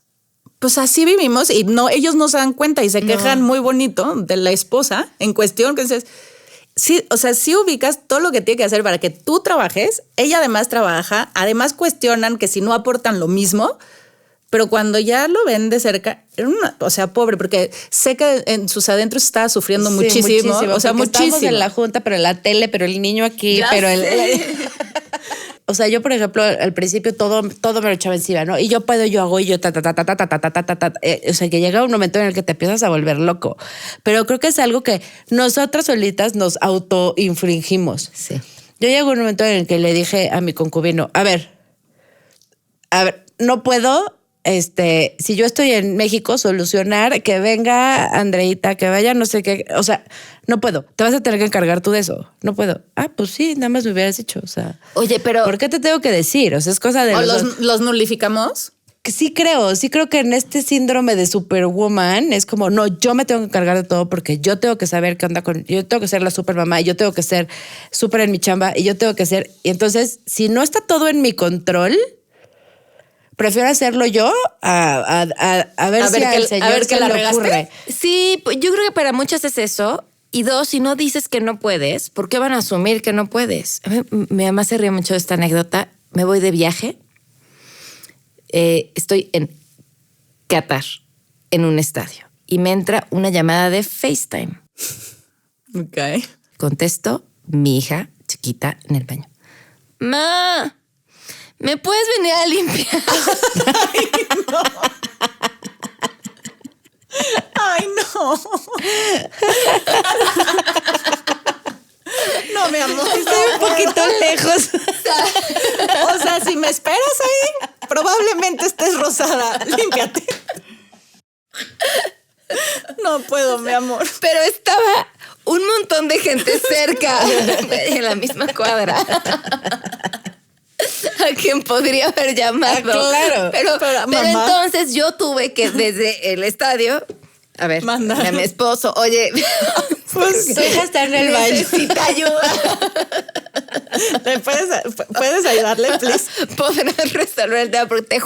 pues así vivimos y ellos no se dan cuenta y se quejan muy bonito de la esposa en cuestión que dices... Sí, o sea, sí ubicas todo lo que tiene que hacer para que tú trabajes. Ella además trabaja, además cuestionan que si no aportan lo mismo, pero cuando ya lo ven de cerca, o sea, pobre, porque sé que en sus adentros está sufriendo muchísimo. O sea, muchísimo. Estamos en la junta, pero en la tele, pero el niño aquí, ya pero o sea, yo, por ejemplo, al principio todo me lo echaba encima, ¿no? Y yo puedo, yo hago, y yo o sea, que llega un momento en el que te empiezas a volver loco. Pero creo que es algo que nosotras solitas nos autoinfringimos. Sí. Yo llego a un momento en el que le dije a mi concubino, a ver, no puedo... si yo estoy en México, solucionar que venga Andreita, que vaya no sé qué, o sea, no puedo, te vas a tener que encargar tú de eso, no puedo. Pues sí, nada más me hubieras dicho, o sea. Oye, pero... ¿Por qué te tengo que decir? O sea, es cosa de... ¿O los nulificamos? Sí creo que en este síndrome de Superwoman es como, no, yo me tengo que encargar de todo porque yo tengo que saber qué onda yo tengo que ser la supermamá y yo tengo que ser súper en mi chamba y yo tengo que ser... Y entonces, si no está todo en mi control... Prefiero hacerlo yo a ver si al señor se le ocurre. Sí, yo creo que para muchas es eso. Y dos, si no dices que no puedes, ¿por qué van a asumir que no puedes? Mi mamá se ríe mucho de esta anécdota. Me voy de viaje. Estoy en Qatar, en un estadio. Y me entra una llamada de FaceTime. Ok. Contesto, mi hija chiquita en el baño. Ma, ¿me puedes venir a limpiar? Ay, no. No, mi amor. Estoy un poquito lejos. O sea, si me esperas ahí, probablemente estés rosada. Límpiate. No puedo, mi amor. Pero estaba un montón de gente cerca, en la misma cuadra. A quien podría haber llamado. Claro. Pero mamá. entonces yo tuve que desde el estadio, a ver, Mandar. a mi esposo, oye, Pues su hija está en el baño. necesita ayuda. ¿Puedes ayudarle, please? Podrás resolver el tema, porque te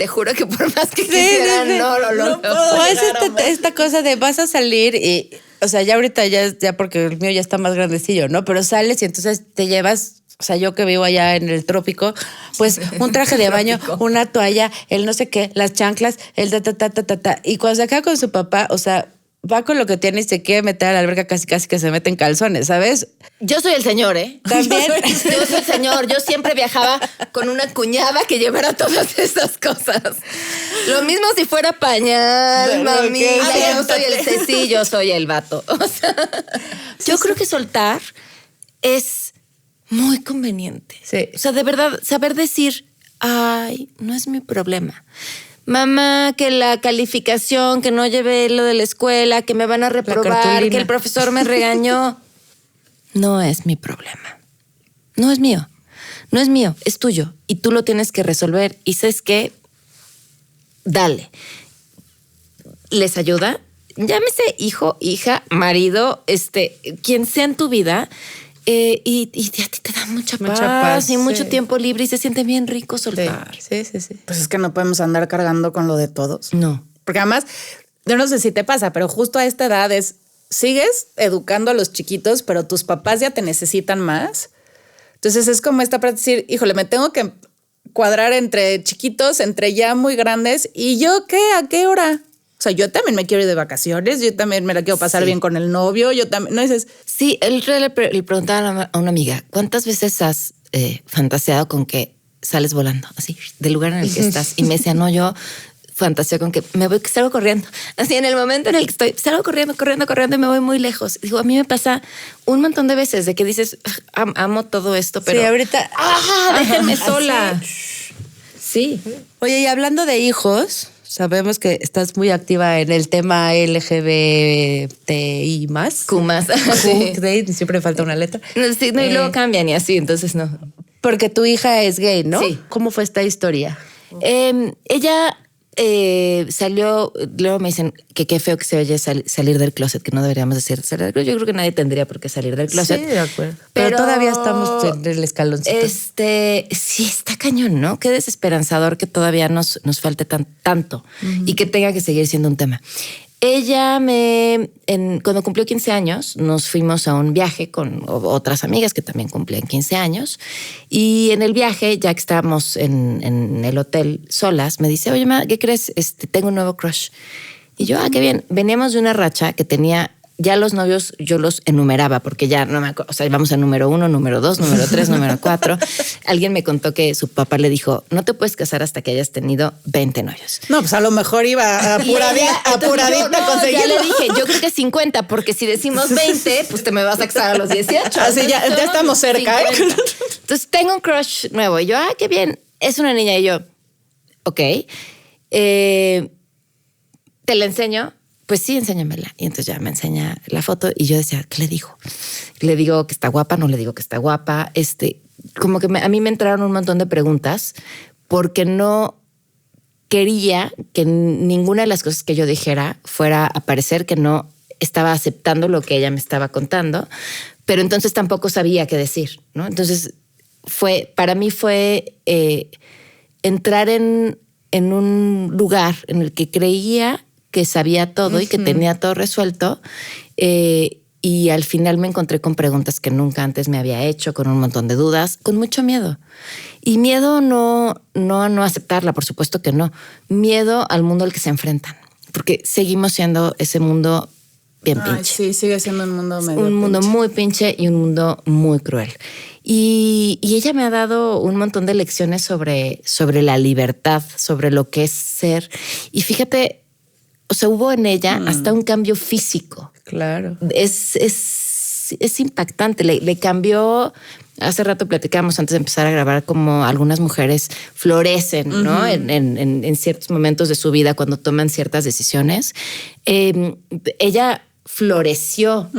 juro que por más que quisiera, sí. no lo No logro. puedo. O es llegar a más. esta cosa de vas a salir y, o sea, ya ahorita ya porque el mío ya está más grandecillo, ¿no? Pero sales y entonces te llevas, o sea, yo que vivo allá en el trópico, pues un traje de baño, una toalla, el no sé qué, las chanclas, el ta. Y cuando se acaba con su papá, o sea, va con lo que tiene y se quiere meter a la alberca casi que se mete en calzones, ¿sabes? Yo soy el señor, ¿eh? También. Yo soy el señor. Yo siempre viajaba con una cuñada que llevara todas esas cosas. Lo mismo si fuera pañal, Pero mami. qué Yo soy el sí, yo soy el vato. O sea, yo creo que soltar es muy conveniente. Sí. O sea, de verdad, saber decir, ay, no es mi problema. Mamá, que la calificación, que no llevé lo de la escuela, que me van a reprobar, cartulina. que el profesor me regañó. No es mi problema. No es mío. No es mío, es tuyo. Y tú lo tienes que resolver. Y sabes qué, dale. ¿Les ayuda? Llámese hijo, hija, marido, quien sea en tu vida. Y a ti te da mucha paz y mucho sí. tiempo libre y se siente bien rico soltar. Sí. Pues es que no podemos andar cargando con lo de todos. No. Porque además, yo no sé si te pasa, pero justo a esta edad sigues educando a los chiquitos, pero tus papás ya te necesitan más. Entonces es como esta para decir, híjole, me tengo que cuadrar entre chiquitos, entre ya muy grandes. ¿Y yo qué? ¿A qué hora? O sea, yo también me quiero ir de vacaciones, yo también me la quiero pasar bien con el novio, yo también, no dices, Sí, él le preguntaba a una amiga, ¿cuántas veces has fantaseado con que sales volando, así, del lugar en el que estás? Y me decía, no, yo fantaseo con que me voy, que salgo corriendo. Así, en el momento en el que estoy, salgo corriendo y me voy muy lejos. Digo, a mí me pasa un montón de veces de que dices, amo todo esto, pero... Sí, ahorita. déjenme sola. Sí. Oye, y hablando de hijos, sabemos que estás muy activa en el tema LGBTI más. Kumas. Sí. Siempre falta una letra. Sí, no, y luego cambian y así, entonces no. Porque tu hija es gay, ¿no? Sí. ¿Cómo fue esta historia? Ella salió, luego me dicen que qué feo que se oye salir del closet, que no deberíamos decir salir del closet. Yo creo que nadie tendría por qué salir del closet. Sí, de acuerdo. Pero todavía estamos en el escaloncito. Sí, está cañón, ¿no? Qué desesperanzador que todavía nos falte tanto y que tenga que seguir siendo un tema. Ella cuando cumplió 15 años, nos fuimos a un viaje con otras amigas que también cumplían 15 años. Y en el viaje, ya que estábamos en el hotel solas, me dice, oye, ma, ¿qué crees? Tengo un nuevo crush. Y yo, qué bien. Veníamos de una racha que tenía... Ya los novios yo los enumeraba porque ya no me acuerdo, o sea, íbamos a número 1, número 2, número 3, número 4. Alguien me contó que su papá le dijo, no te puedes casar hasta que hayas tenido 20 novios. no, pues a lo mejor iba apuradita a conseguirlo. Ya le dije, yo creo que 50, porque si decimos 20, pues te me vas a casar a los 18. Así ya estamos cerca, ¿eh? 50. Entonces tengo un crush nuevo y yo, qué bien, es una niña y yo, ok, te la enseño. Pues sí, enséñamela. Y entonces ya me enseña la foto y yo decía, ¿qué le digo? ¿Le digo que está guapa? ¿No le digo que está guapa? Como que a mí me entraron un montón de preguntas porque no quería que ninguna de las cosas que yo dijera fuera a parecer que no estaba aceptando lo que ella me estaba contando, pero entonces tampoco sabía qué decir, ¿no? Entonces para mí fue entrar en un lugar en el que creía que sabía todo y que tenía todo resuelto. Y al final me encontré con preguntas que nunca antes me había hecho, con un montón de dudas, con mucho miedo. Y miedo no a no aceptarla, por supuesto que no. Miedo al mundo al que se enfrentan. Porque seguimos siendo ese mundo bien Ay, pinche. sí, sigue siendo un mundo medio Un mundo pinche. muy pinche y un mundo muy cruel. Y ella me ha dado un montón de lecciones sobre la libertad, sobre lo que es ser. Y fíjate, o sea, hubo en ella hasta un cambio físico. Claro. Es impactante. Le cambió. Hace rato platicábamos antes de empezar a grabar como algunas mujeres florecen, ¿no? En ciertos momentos de su vida cuando toman ciertas decisiones. Ella floreció.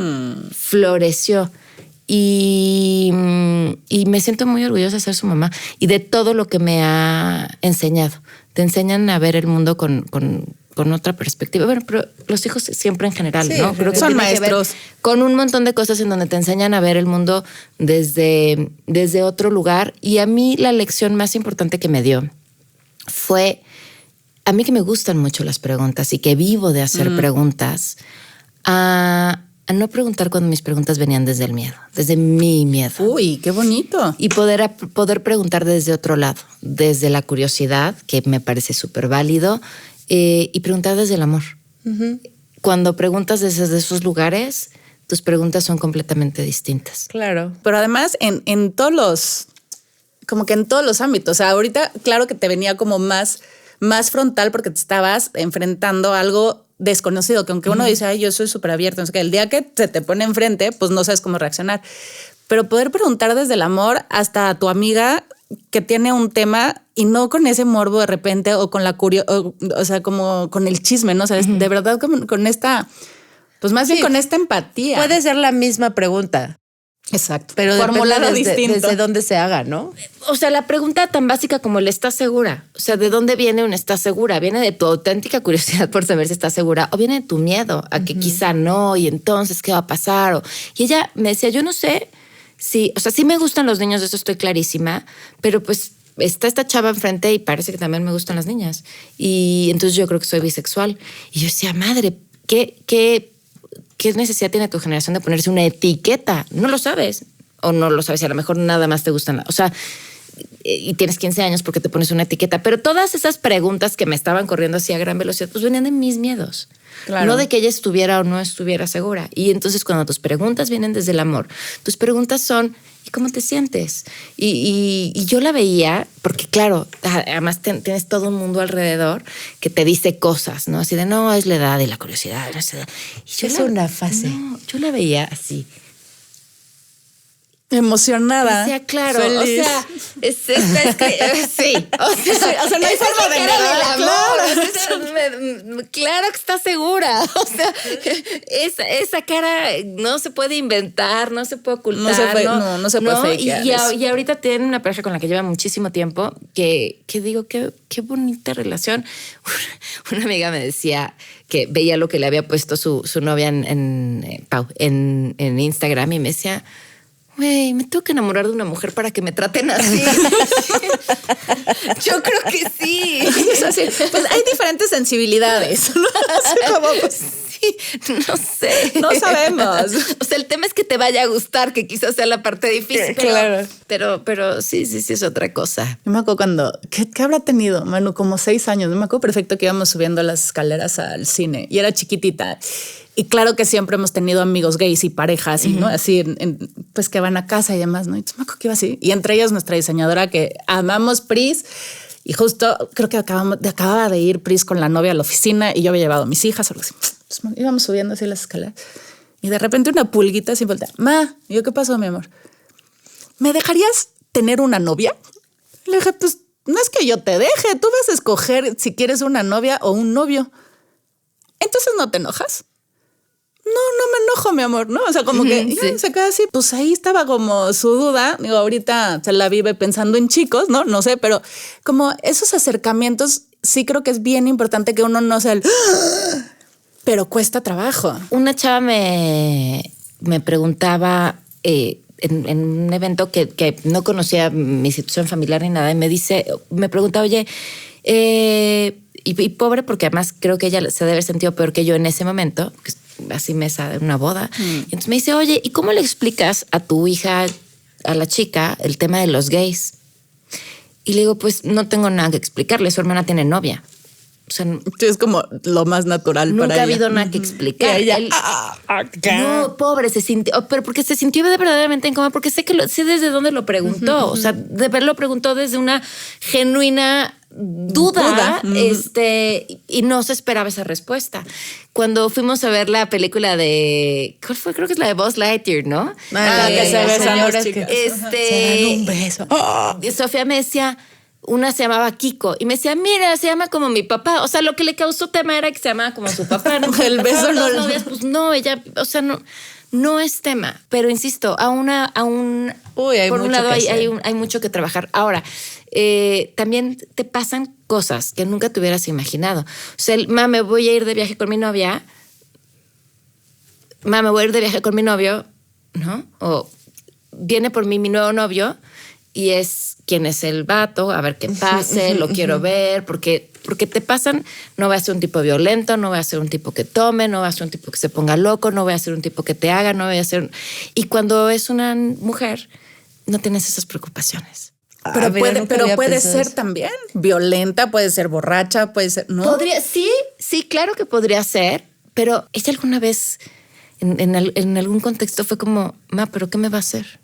Y me siento muy orgullosa de ser su mamá y de todo lo que me ha enseñado. Te enseñan a ver el mundo con otra perspectiva. Bueno, pero los hijos siempre en general, Sí, ¿no? Creo que son tiene que ver maestros. con un montón de cosas en donde te enseñan a ver el mundo desde otro lugar. Y a mí la lección más importante que me dio fue, a mí que me gustan mucho las preguntas y que vivo de hacer preguntas, a no preguntar cuando mis preguntas venían desde el miedo, desde mi miedo. Uy, qué bonito. Y poder preguntar desde otro lado, desde la curiosidad, que me parece súper válido, y preguntar desde el amor. Cuando preguntas desde esos lugares, tus preguntas son completamente distintas. Claro. Pero además en todos los, como que en todos los ámbitos. O sea, ahorita, claro que te venía como más frontal porque te estabas enfrentando a algo desconocido, que aunque uno dice, ay, yo soy súper abierto, no sé qué, el día que se te pone enfrente, pues no sabes cómo reaccionar. Pero poder preguntar desde el amor hasta a tu amiga que tiene un tema y no con ese morbo de repente o con la o sea, como con el chisme, ¿no? O sea, de verdad con esta, pues más bien Sí. con esta empatía. Puede ser la misma pregunta, Exacto. pero formulado depende distinto. desde dónde se haga, ¿no? O sea, la pregunta tan básica como el ¿estás segura? O sea, ¿de dónde viene un ¿estás segura? ¿Viene de tu auténtica curiosidad por saber si estás segura? ¿O viene de tu miedo a que quizá no? Y entonces, ¿qué va a pasar? Y ella me decía, yo no sé si, o sea, sí me gustan los niños, de eso estoy clarísima, pero pues está esta chava enfrente y parece que también me gustan las niñas. Y entonces yo creo que soy bisexual. Y yo decía, madre, ¿qué necesidad tiene tu generación de ponerse una etiqueta? No lo sabes. O no lo sabes, y a lo mejor nada más te gustan. O sea, y tienes 15 años porque te pones una etiqueta. Pero todas esas preguntas que me estaban corriendo así a gran velocidad, pues venían de mis miedos. Claro. No de que ella estuviera o no estuviera segura. Y entonces cuando tus preguntas vienen desde el amor, tus preguntas son, ¿y cómo te sientes? Y yo la veía, porque claro, además tienes todo un mundo alrededor que te dice cosas, ¿no? Así de, no, es la edad y la curiosidad. No sé. Y yo Es una fase. No, yo la veía así. Emocionada. Decía, claro, feliz. o sea, sí. O sea, no hay esa forma de es la cara negar, del amor. Claro que está segura. O sea, esa cara no se puede inventar, no se puede ocultar. No se puede fakear eso. Y ahorita tiene una pareja con la que lleva muchísimo tiempo que digo, qué bonita relación. Una amiga me decía que veía lo que le había puesto su novia en Instagram y me decía, güey, me tengo que enamorar de una mujer para que me traten así. Yo creo que sí. Es así. Pues hay diferentes sensibilidades. ¿No? Así como, pues, Sí, no sé. no sabemos. O sea, el tema es que te vaya a gustar, que quizás sea la parte difícil. Pero sí es otra cosa. Yo me acuerdo cuando, ¿qué habrá tenido, Manu? Como 6 años. No me acuerdo perfecto que íbamos subiendo las escaleras al cine y era chiquitita. Y claro que siempre hemos tenido amigos gays y parejas, y, ¿no? Así, pues que van a casa y demás, ¿no? Y entonces me acuerdo que iba así. Y entre ellas nuestra diseñadora que amamos, Pris. Y justo creo que acababa de ir Pris con la novia a la oficina y yo había llevado a mis hijas. Algo así. Entonces, íbamos subiendo así las escaleras. Y de repente una pulguita así voltea. Ma, y yo, ¿qué pasó, mi amor? ¿Me dejarías tener una novia? Le dije, pues no es que yo te deje. Tú vas a escoger si quieres una novia o un novio. Entonces no te enojas. No me enojo, mi amor, ¿no? O sea, como que Sí. se queda así. Pues ahí estaba como su duda. Digo, ahorita se la vive pensando en chicos, ¿no? No sé, pero como esos acercamientos, sí creo que es bien importante que uno no sea el... Pero cuesta trabajo. Una chava me preguntaba en un evento que no conocía mi situación familiar ni nada, y me preguntaba, oye, y pobre, porque además creo que ella se debe haber sentido peor que yo en ese momento, que así mesa de una boda. Y entonces me dice, oye, ¿y cómo le explicas a tu hija, a la chica, el tema de los gays? Y le digo, pues no tengo nada que explicarle, su hermana tiene novia. O sea, Sí, es como lo más natural para nunca ella. ha habido nada que explicar. Y ella, Él- no, pobre, se sintió, pero porque se sintió verdaderamente incómoda, porque sé desde dónde lo preguntó. O sea, de ver lo preguntó desde una genuina duda, y no se esperaba esa respuesta. Cuando fuimos a ver la película de, ¿cuál fue? Creo que es la de Buzz Lightyear, ¿no? Que se besan señoras las que- chicas. Se dan un beso. Y Sofía me decía, una se llamaba Kiko, y me decía, mira, se llama como mi papá. O sea, lo que le causó tema era que se llamaba como su papá. ¿No? El beso Pasaron no dos lo- novias, pues no, ella, o sea, no es tema. Pero insisto, Uy, hay por un mucho lado que hay, hacer. hay mucho que trabajar. Ahora, también te pasan cosas que nunca te hubieras imaginado. O sea, me voy a ir de viaje con mi novia. Me voy a ir de viaje con mi novio, ¿no? O viene por mí mi nuevo novio y es quién es el vato, a ver qué pase, lo quiero ver, porque te pasan, no voy a ser un tipo violento, no voy a ser un tipo que tome, no voy a ser un tipo que se ponga loco, no voy a ser un tipo que te haga, no voy a ser... Y cuando es una mujer, no tienes esas preocupaciones. Pero mira, puede, nunca pero había puede pensado ser eso. también violenta, puede ser borracha, puede ser, ¿no? Podría, sí, claro que podría ser, pero ella alguna vez en algún contexto fue como, ¿pero qué me va a hacer?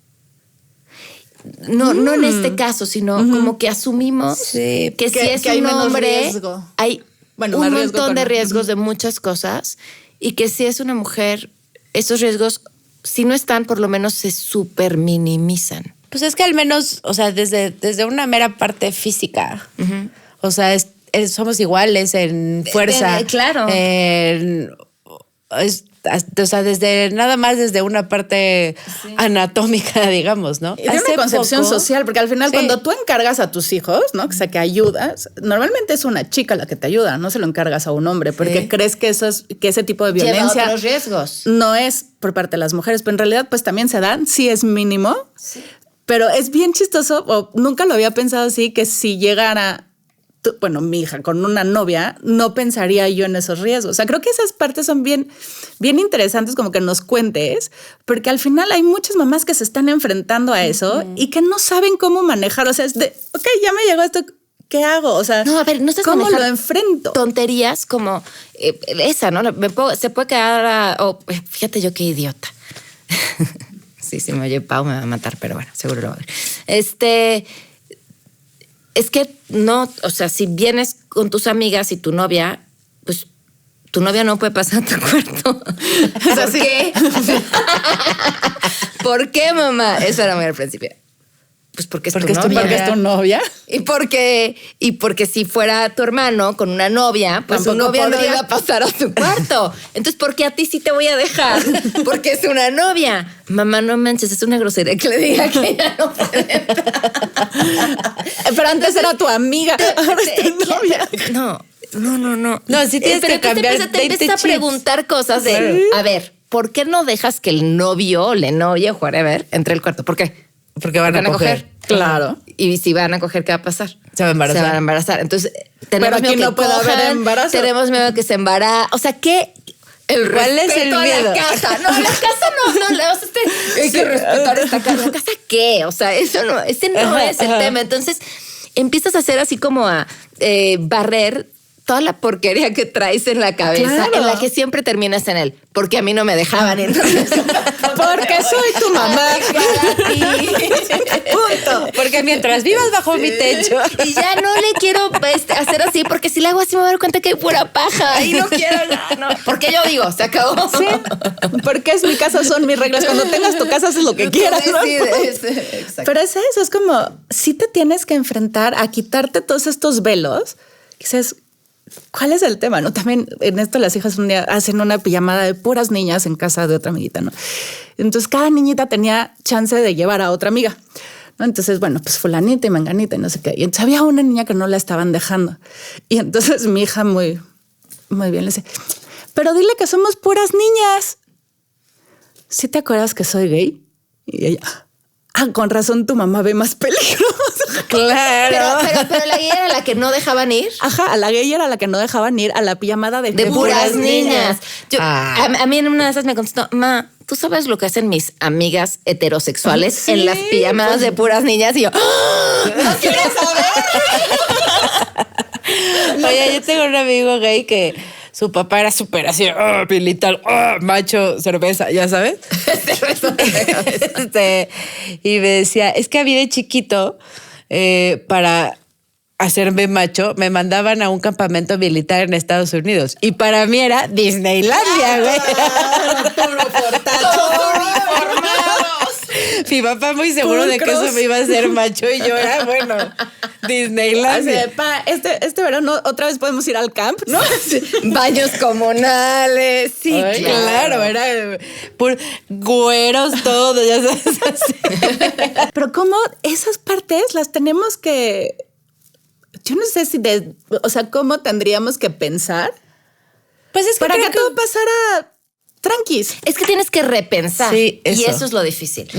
No en este caso, sino como que asumimos Sí, que si es que hay un menos hombre, riesgo. hay Bueno, un más riesgo montón de con- riesgos de muchas cosas y que si es una mujer, esos riesgos, si no están, por lo menos se super minimizan. Pues es que al menos, o sea, desde una mera parte física, o sea, somos iguales en fuerza. Claro. O sea, desde una parte anatómica, digamos, ¿no? Y de una Hace concepción poco- social, porque al final Sí. cuando tú encargas a tus hijos, ¿no? O sea, que ayudas, normalmente es una chica la que te ayuda, no se lo encargas a un hombre, porque Sí. crees que que ese tipo de Lleva violencia otros riesgos. no es por parte de las mujeres, pero en realidad pues también se dan, sí es mínimo, pero es bien chistoso, o nunca lo había pensado así, que si llegara, mi hija con una novia, no pensaría yo en esos riesgos. O sea, creo que esas partes son bien interesantes como que nos cuentes, porque al final hay muchas mamás que se están enfrentando a eso y que no saben cómo manejar. O sea, es de, ok, ya me llegó esto, ¿qué hago? O sea, No, a ver, no estás ¿cómo manejando lo enfrento? tonterías como esa, ¿no? Se puede quedar fíjate yo qué idiota. Sí, si me oye Pau me va a matar, pero bueno, seguro lo va a ver. Es que no, o sea, si vienes con tus amigas y tu novia, pues tu novia no puede pasar a tu cuarto. ¿Por qué? ¿Por qué, mamá? Eso era muy al principio. Pues porque es tu novia. Porque es tu novia. Y porque si fuera tu hermano con una novia, pues su Tampoco novia no podría. iba a pasar a tu cuarto. Entonces, ¿por qué a ti sí te voy a dejar? Porque es una novia. Mamá, no manches, es una grosería que le diga que ella no puede. Pero antes era tu amiga, ahora es tu novia. No. No, sí tienes Pero que cambiar te 20 empieza a chips. preguntar cosas de, Claro. a ver, ¿por qué no dejas que el novio o la novia, whatever, entre al cuarto? ¿Por qué? Porque van a coger. Claro. Y si van a coger, ¿qué va a pasar? Se va a embarazar. Se van a embarazar. Entonces, tenemos Pero aquí miedo no que puede haber cojan, embarazo. tenemos miedo que se embarace. O sea, ¿qué? ¿Cuál es el respeto a miedo? la casa. No, la casa no. O sea, hay que respetar esta casa. ¿La casa qué? O sea, ese no es el tema. Entonces, empiezas a hacer así como a barrer toda la porquería que traes en la cabeza, Claro. en la que siempre terminas en él. Porque a mí no me dejaban. Entonces, Porque soy tu mamá. Punto. Porque mientras vivas bajo mi techo. Y ya no le quiero hacer así, porque si le hago así me voy a dar cuenta que hay pura paja y no quiero nada. No. Porque yo digo, se acabó. Sí, porque es mi casa, son mis reglas. Cuando tengas tu casa, haces lo que quieras, ¿no? Exacto. Pero es eso, es como, si te tienes que enfrentar a quitarte todos estos velos. Dices, ¿cuál es el tema? ¿No? También en esto las hijas un día hacen una pijamada de puras niñas en casa de otra amiguita, ¿no? Entonces cada niñita tenía chance de llevar a otra amiga, ¿no? Entonces, bueno, pues fulanita y manganita y no sé qué. Y entonces había una niña que no la estaban dejando. Y entonces mi hija muy bien le dice, pero dile que somos puras niñas. ¿Sí te acuerdas que soy gay? Y ella, con razón tu mamá ve más peligro. Claro. Pero la gay era la que no dejaban ir. Ajá, a la gay era la que no dejaban ir a la pijamada de puras niñas. A mí en una de esas me contestó, ma, ¿tú sabes lo que hacen mis amigas heterosexuales Sí, en las pijamadas de puras niñas? Y yo, no quiero saber. Oye, yo tengo un amigo gay que su papá era súper así, militar, macho, cerveza, ¿ya sabes? Y me decía, es que a mí de chiquito, para hacerme macho, me mandaban a un campamento militar en Estados Unidos. Y para mí era Disneylandia, güey. Mi papá muy seguro de que eso me iba a hacer macho y yo era, bueno, Disneylandia. Este verano otra vez podemos ir al camp, ¿no? Baños comunales, sí, Ay, claro, era güeros todos, ya sabes. Así. Pero cómo esas partes las tenemos que... Yo no sé si o sea, cómo tendríamos que pensar Pues es que para creo que todo pasara tranquis. Es que tienes que repensar. Sí, eso. Y eso es lo difícil.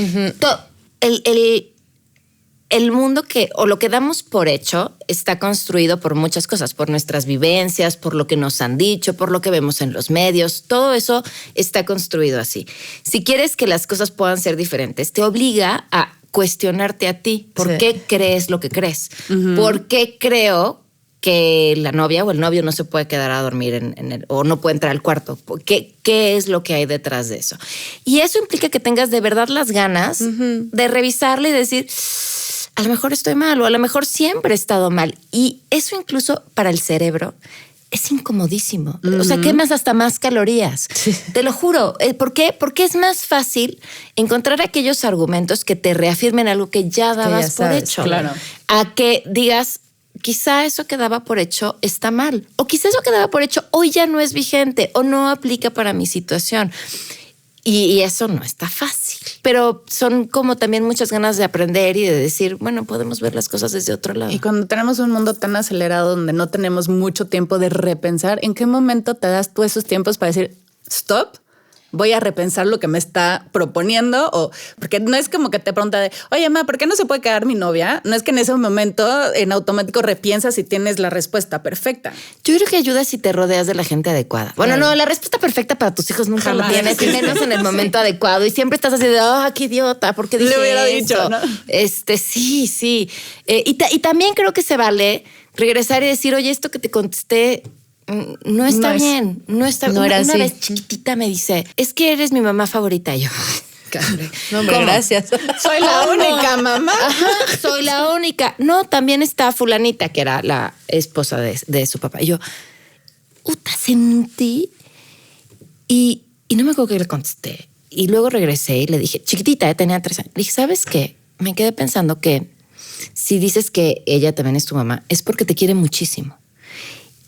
El mundo o lo que damos por hecho está construido por muchas cosas, por nuestras vivencias, por lo que nos han dicho, por lo que vemos en los medios. Todo eso está construido así. Si quieres que las cosas puedan ser diferentes, te obliga a cuestionarte a ti. ¿Por qué crees lo que crees? ¿Por qué creo que la novia o el novio no se puede quedar a dormir o no puede entrar al cuarto? ¿Qué es lo que hay detrás de eso? Y eso implica que tengas de verdad las ganas de revisarle y decir, a lo mejor estoy mal o a lo mejor siempre he estado mal. Y eso incluso para el cerebro es incomodísimo. O sea, quemas hasta más calorías. Sí. Te lo juro. ¿Por qué? Porque es más fácil encontrar aquellos argumentos que te reafirmen algo que ya dabas por hecho. Claro. A que digas, quizá eso que daba por hecho está mal. O quizá eso que daba por hecho hoy ya no es vigente o no aplica para mi situación. Y eso no está fácil. Pero son como también muchas ganas de aprender y de decir, bueno, podemos ver las cosas desde otro lado. Y cuando tenemos un mundo tan acelerado donde no tenemos mucho tiempo de repensar, ¿en qué momento te das tú esos tiempos para decir, stop? Voy a repensar lo que me está proponiendo, o porque no es como que te pregunta de, oye, ma, ¿por qué no se puede quedar mi novia? No es que en ese momento en automático repiensas y tienes la respuesta perfecta. Yo creo que ayuda si te rodeas de la gente adecuada. Bueno, no, la respuesta perfecta para tus hijos nunca lo tienes, y menos en el momento adecuado. Y siempre estás así de, qué idiota, ¿por qué dije Le hubiera eso? dicho, ¿no? Sí. Y también creo que se vale regresar y decir, oye, esto que te contesté no está bien. No está bien. Una vez chiquitita me dice, es que eres mi mamá favorita. Y yo, no, hombre, gracias. Soy la única mamá. Ajá, soy la única. No, también está fulanita, que era la esposa de su papá. Y yo, sentí y no me acuerdo que le contesté. Y luego regresé y le dije, chiquitita, tenía 3 años. Le dije, ¿sabes qué? Me quedé pensando que si dices que ella también es tu mamá, es porque te quiere muchísimo.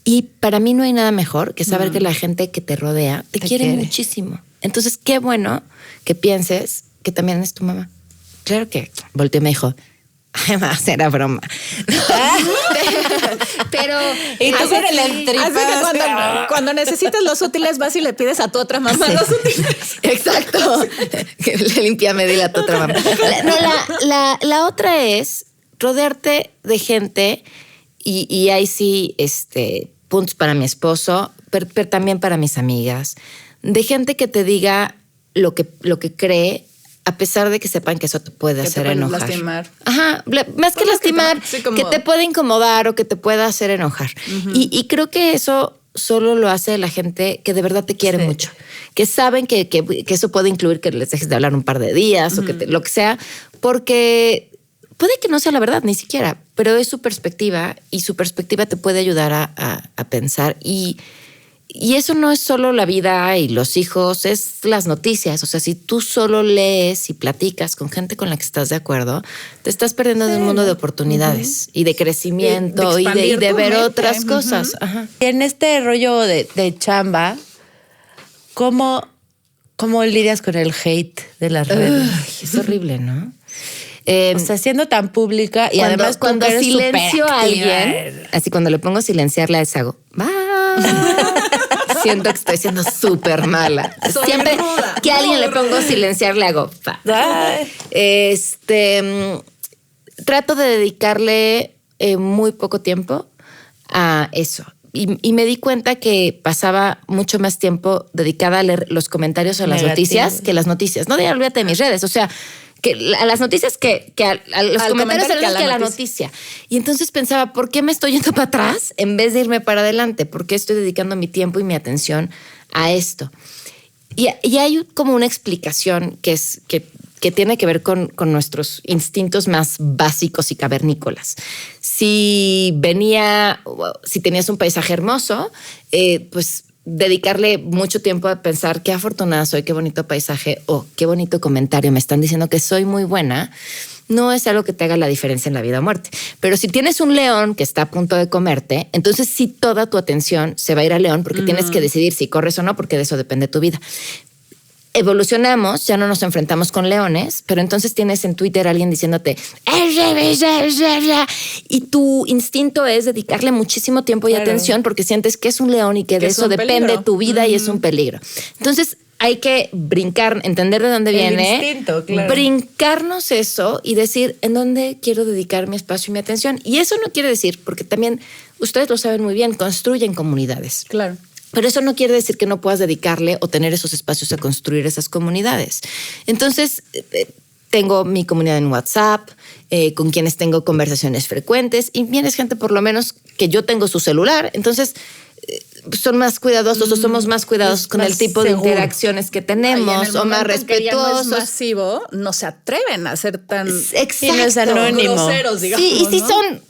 Y para mí no hay nada mejor que saber que la gente que te rodea te quiere muchísimo. Entonces, qué bueno que pienses que también es tu mamá. Claro que volteó y me dijo, además era broma. Pero y tú con el entripado. Cuando necesitas los útiles vas y le pides a tu otra mamá los útiles. Exacto. Le límpiame, dile a tu otra mamá. La otra es rodearte de gente y ahí sí, puntos para mi esposo, pero también para mis amigas, de gente que te diga lo que cree, a pesar de que sepan que eso te puede hacer enojar. Lastimar. Ajá, más que lastimar, que te puede incomodar o que te pueda hacer enojar. Y creo que eso solo lo hace la gente que de verdad te quiere mucho, que saben que eso puede incluir que les dejes de hablar un par de días o que lo que sea, porque puede que no sea la verdad ni siquiera, pero es su perspectiva y su perspectiva te puede ayudar a pensar. Y eso no es solo la vida y los hijos, es las noticias. O sea, si tú solo lees y platicas con gente con la que estás de acuerdo, te estás perdiendo de un mundo de oportunidades y de crecimiento y de ver otras cosas. Ajá. Y en este rollo de chamba, ¿cómo lidias con el hate de las redes? Es horrible, ¿no? O sea, siendo tan pública y además cuando silencio a alguien, así cuando le pongo silenciar, les hago, siento que estoy siendo súper mala. Siempre ruda, que a alguien le pongo silenciar, le hago, trato de dedicarle muy poco tiempo a eso. Y me di cuenta que pasaba mucho más tiempo dedicada a leer los comentarios a las noticias que las noticias. No, olvídate de mis redes. O sea, que a las noticias que a los comentarios que a la noticia. Y entonces pensaba, ¿por qué me estoy yendo para atrás en vez de irme para adelante? ¿Por qué estoy dedicando mi tiempo y mi atención a esto? Y hay como una explicación que tiene que ver con nuestros instintos más básicos y cavernícolas. Si tenías un paisaje hermoso, pues dedicarle mucho tiempo a pensar qué afortunada soy, qué bonito paisaje o qué bonito comentario, me están diciendo que soy muy buena, no es algo que te haga la diferencia en la vida o muerte. Pero si tienes un león que está a punto de comerte, entonces sí toda tu atención se va a ir al león porque tienes que decidir si corres o no, porque de eso depende tu vida. Evolucionamos, ya no nos enfrentamos con leones, pero entonces tienes en Twitter a alguien diciéndote y tu instinto es dedicarle muchísimo tiempo y atención porque sientes que es un león y que de eso depende tu vida y es un peligro. Entonces hay que brincar, entender de dónde viene, instinto, claro. Brincarnos eso y decir en dónde quiero dedicar mi espacio y mi atención. Y eso no quiere decir, porque también ustedes lo saben muy bien, construyen comunidades. Claro. Pero eso no quiere decir que no puedas dedicarle o tener esos espacios a construir esas comunidades. Entonces, tengo mi comunidad en WhatsApp, con quienes tengo conversaciones frecuentes y vienes gente por lo menos que yo tengo su celular. Entonces, son más cuidadosos o somos más cuidadosos con el tipo seguro de interacciones que tenemos o más respetuosos. No es masivo, no se atreven a ser tan Exacto. No es anónimo. groseros, digamos. Sí, y si ¿no? son...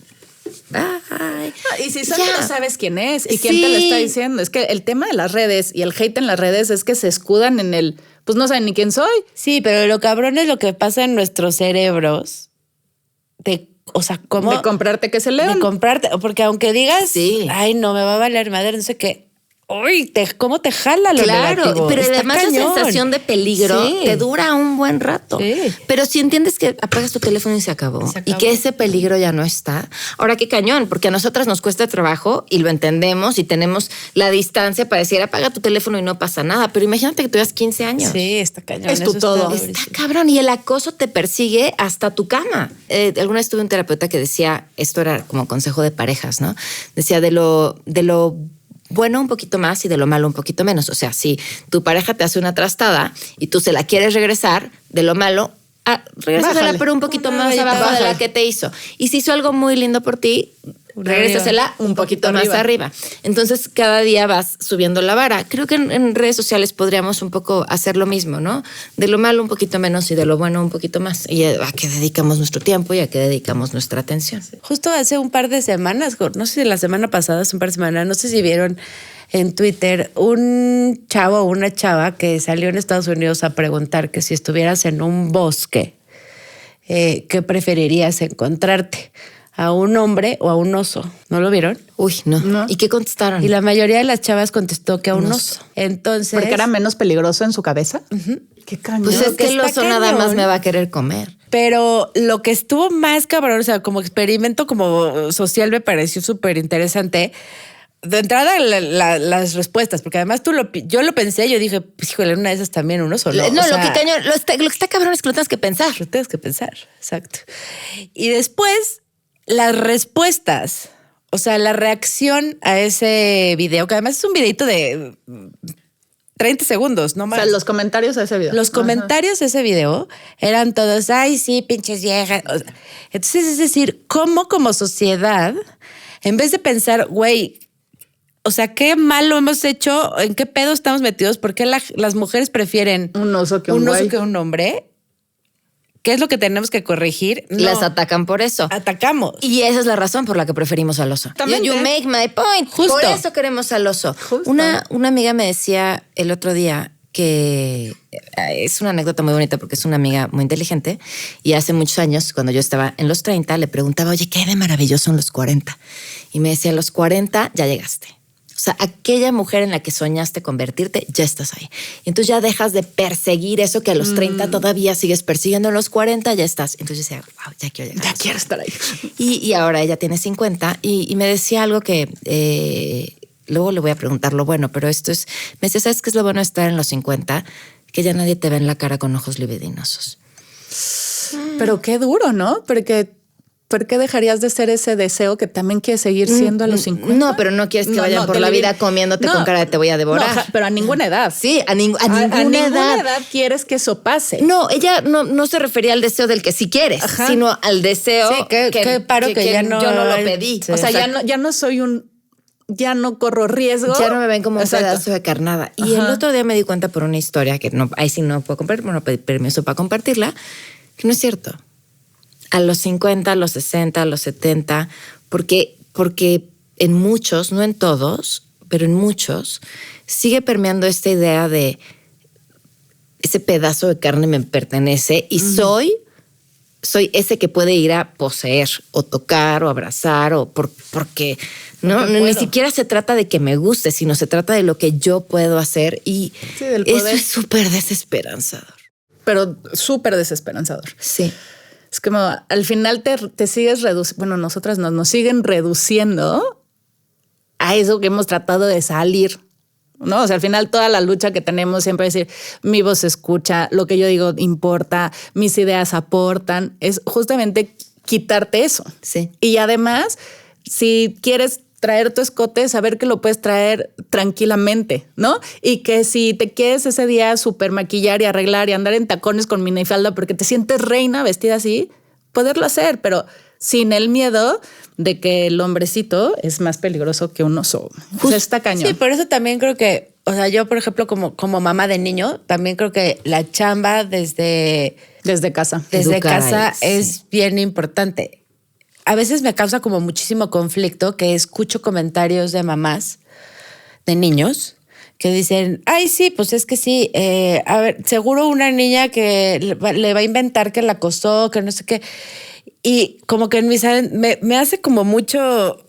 Y si son, no sabes quién es y quién te lo está diciendo. Es que el tema de las redes y el hate en las redes es que se escudan en el, pues no saben ni quién soy. Sí, pero lo cabrón es lo que pasa en nuestros cerebros. O sea, ¿cómo? De comprarte que es el león. De comprarte, porque aunque digas, Sí. ay, no, me va a valer madre, no sé qué. Uy, ¿cómo te jala lo negativo? Pero Está además cañón. la sensación de peligro Sí. te dura un buen rato. Sí. Pero si entiendes que apagas tu teléfono y se acabó, y que ese peligro ya no está, ahora qué cañón, porque a nosotras nos cuesta trabajo y lo entendemos y tenemos la distancia para decir apaga tu teléfono y no pasa nada. Pero imagínate que tuvieras 15 años. Sí, está cañón. Es tu eso todo. durísimo. Está cabrón, y el acoso te persigue hasta tu cama. Alguna vez tuve un terapeuta que decía, esto era como consejo de parejas, ¿no? Decía de lo bueno un poquito más y de lo malo un poquito menos. O sea, si tu pareja te hace una trastada y tú se la quieres regresar, de lo malo, regrésasela pero un poquito más abajo de la que te hizo. Y si hizo algo muy lindo por ti, regrésasela un poquito más arriba. Entonces, cada día vas subiendo la vara. Creo que en redes sociales podríamos un poco hacer lo mismo, ¿no? De lo malo un poquito menos y de lo bueno un poquito más. Y a qué dedicamos nuestro tiempo y a qué dedicamos nuestra atención. Justo hace un par de semanas, no sé si la semana pasada, hace un par de semanas, no sé si vieron en Twitter un chavo o una chava que salió en Estados Unidos a preguntar que si estuvieras en un bosque, ¿qué preferirías encontrarte? ¿A un hombre o a un oso? ¿No lo vieron? Uy, no. ¿Y qué contestaron? Y la mayoría de las chavas contestó que a un oso. Entonces, Porque era menos peligroso en su cabeza. Qué cañón. Pues es que el está oso nada cañón. más me va a querer comer. pero lo que estuvo más cabrón, o sea, como experimento como social me pareció súper interesante. De entrada, las respuestas, porque además yo lo pensé, yo dije, pues, híjole, una de esas también, uno solo. No, o sea, lo que está cabrón es que lo tienes que pensar. lo tienes que pensar, exacto. Y después, las respuestas, o sea, la reacción a ese video, que además es un videito de 30 segundos, no más. O sea, los comentarios a ese video. Los comentarios de ese video eran todos, ay, sí, pinches viejas. Entonces, es decir, cómo como sociedad, en vez de pensar, güey, o sea, qué malo hemos hecho, en qué pedo estamos metidos, por qué las mujeres prefieren un oso que un oso güey. que un hombre, ¿qué es lo que tenemos que corregir? No, Las atacan por eso. atacamos. Y esa es la razón por la que preferimos al oso. Exactamente. You make my point. Justo. Por eso queremos al oso. Justo. Una amiga me decía el otro día que es una anécdota muy bonita porque es una amiga muy inteligente y hace muchos años, cuando yo estaba en los 30, le preguntaba, oye, ¿qué hay de maravilloso en los 40? Y me decía, a los 40 ya llegaste. O sea, aquella mujer en la que soñaste convertirte, ya estás ahí. Y entonces ya dejas de perseguir eso que a los 30 todavía sigues persiguiendo. En los 40 ya estás. Entonces decía, wow, ya quiero llegar. Ya quiero estar ahí. Y ahora ella tiene 50 y me decía algo que luego le voy a preguntar lo bueno, pero esto es, me decía, ¿sabes qué es lo bueno de estar en los 50? Que ya nadie te ve en la cara con ojos libidinosos. Pero qué duro, ¿no? Porque ¿por qué dejarías de ser ese deseo que también quieres seguir siendo a los 50? No, pero no quieres que vayan por la vida comiéndote con cara de te voy a devorar. No, pero a ninguna edad. Sí, a ninguna edad. quieres que eso pase. No, ella no se refería al deseo del que sí quieres, sino al deseo que ya no, yo no lo pedí. Sí, o sea, ya no soy ya no corro riesgo. Ya no me ven como un pedazo de carnada. Y el otro día me di cuenta por una historia que ahí sí no puedo compartir, pero no pedí permiso para compartirla, que no es cierto. A los 50, a los 60, a los 70, porque en muchos, no en todos, pero en muchos, sigue permeando esta idea de ese pedazo de carne me pertenece y soy ese que puede ir a poseer o tocar o abrazar o porque ni siquiera se trata de que me guste, sino se trata de lo que yo puedo hacer y eso es súper desesperanzador. Pero súper desesperanzador. Sí. Es como al final te sigues reduciendo. Bueno, nosotras nos siguen reduciendo a eso que hemos tratado de salir, ¿no? O sea, al final toda la lucha que tenemos siempre es decir, mi voz se escucha, lo que yo digo importa, mis ideas aportan, es justamente quitarte eso. Sí. Y además, si quieres traer tu escote, saber que lo puedes traer tranquilamente, ¿no? Y que si te quieres ese día súper maquillar y arreglar y andar en tacones con minifalda porque te sientes reina vestida así, poderlo hacer, pero sin el miedo de que el hombrecito es más peligroso que un oso. O sea, está cañón. Sí, por eso también creo que, o sea, yo, por ejemplo, como mamá de niño, también creo que la chamba desde casa. Es bien importante. A veces me causa como muchísimo conflicto que escucho comentarios de mamás de niños que dicen, ay, sí, pues es que sí, a ver, seguro una niña que le va a inventar que la acosó, que no sé qué. Y como que en me hace como mucho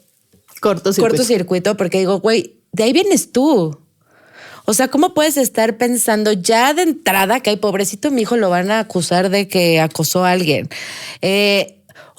cortocircuito porque digo, güey, de ahí vienes tú. O sea, ¿cómo puedes estar pensando ya de entrada que, ay, pobrecito, mi hijo lo van a acusar de que acosó a alguien?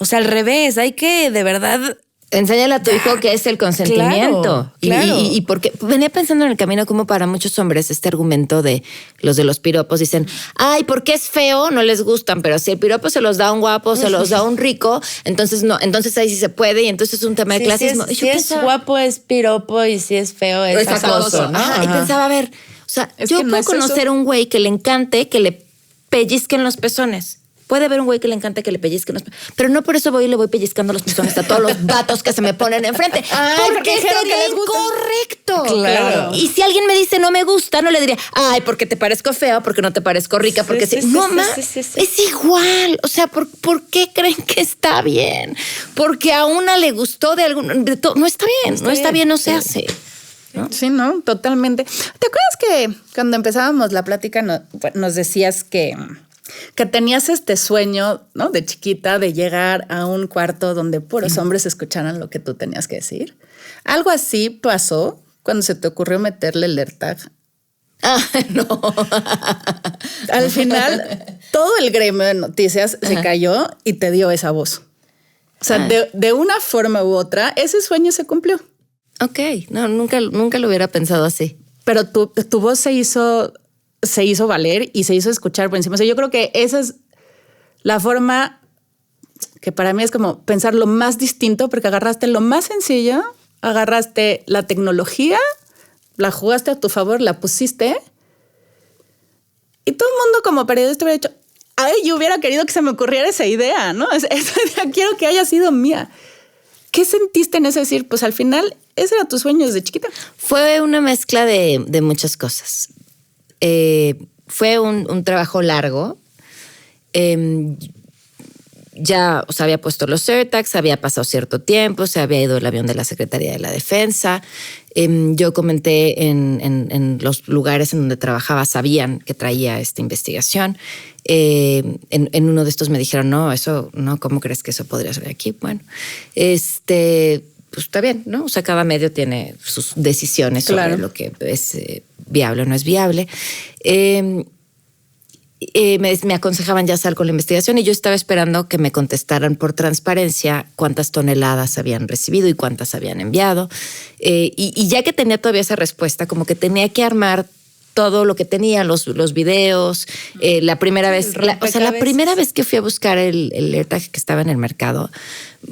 O sea, al revés, hay que de verdad... Enséñale a tu hijo que es el consentimiento. Claro. Y porque venía pensando en el camino como para muchos hombres este argumento de los piropos dicen, ay, porque es feo, no les gustan, pero si el piropo se los da un guapo, se los da un rico, entonces no, entonces ahí sí se puede y entonces es un tema de clasismo. Si es guapo es piropo y si es feo es acoso, ¿no? Ajá. Y pensaba, a ver, o sea, es yo que no puedo es conocer eso. un güey que le encante que le pellizquen los pezones. Puede haber un güey que le encanta que le pellizquen los pezones, pero no por eso voy y le voy pellizcando los pezones a todos los vatos que se me ponen enfrente. Porque dijeron sería que les gusta. incorrecto. Claro. Y si alguien me dice no me gusta, no le diría, ay, porque te parezco fea, porque no te parezco rica, porque es igual. O sea, ¿por qué creen que está bien? Porque a una le gustó no está bien, no está bien, no se hace. ¿No? Sí, ¿no? Totalmente. ¿Te acuerdas que cuando empezábamos la plática nos decías que tenías este sueño, ¿no? De chiquita, de llegar a un cuarto donde puros hombres escucharan lo que tú tenías que decir? Algo así pasó cuando se te ocurrió meterle el AirTag. No. Al final, todo el gremio de noticias se cayó y te dio esa voz. O sea, de una forma u otra, ese sueño se cumplió. Ok, no, nunca lo hubiera pensado así. Pero tu voz se hizo valer y se hizo escuchar por encima. O sea, yo creo que esa es la forma que para mí es como pensar lo más distinto, porque agarraste lo más sencillo, agarraste la tecnología, la jugaste a tu favor, la pusiste y todo el mundo como periodista hubiera dicho, ay, yo hubiera querido que se me ocurriera esa idea, ¿no? Esa idea quiero que haya sido mía. ¿Qué sentiste en eso? Decir, pues al final, ese era tu sueño desde chiquita. Fue una mezcla de muchas cosas. Fue un trabajo largo. Ya, o sea, había puesto los AirTags, había pasado cierto tiempo, se había ido el avión de la Secretaría de la Defensa. Yo comenté en los lugares en donde trabajaba, sabían que traía esta investigación. En uno de estos me dijeron, no, eso, no, ¿cómo crees que eso podría ser aquí? Bueno, pues está bien, ¿no? O sea, cada medio tiene sus decisiones sobre lo que es viable o no es viable. Me aconsejaban ya sal con la investigación y yo estaba esperando que me contestaran por transparencia cuántas toneladas habían recibido y cuántas habían enviado. Y ya que tenía todavía esa respuesta, como que tenía que armar todo lo que tenía, los videos. La primera vez, la primera vez que fui a buscar el AirTag que estaba en el mercado,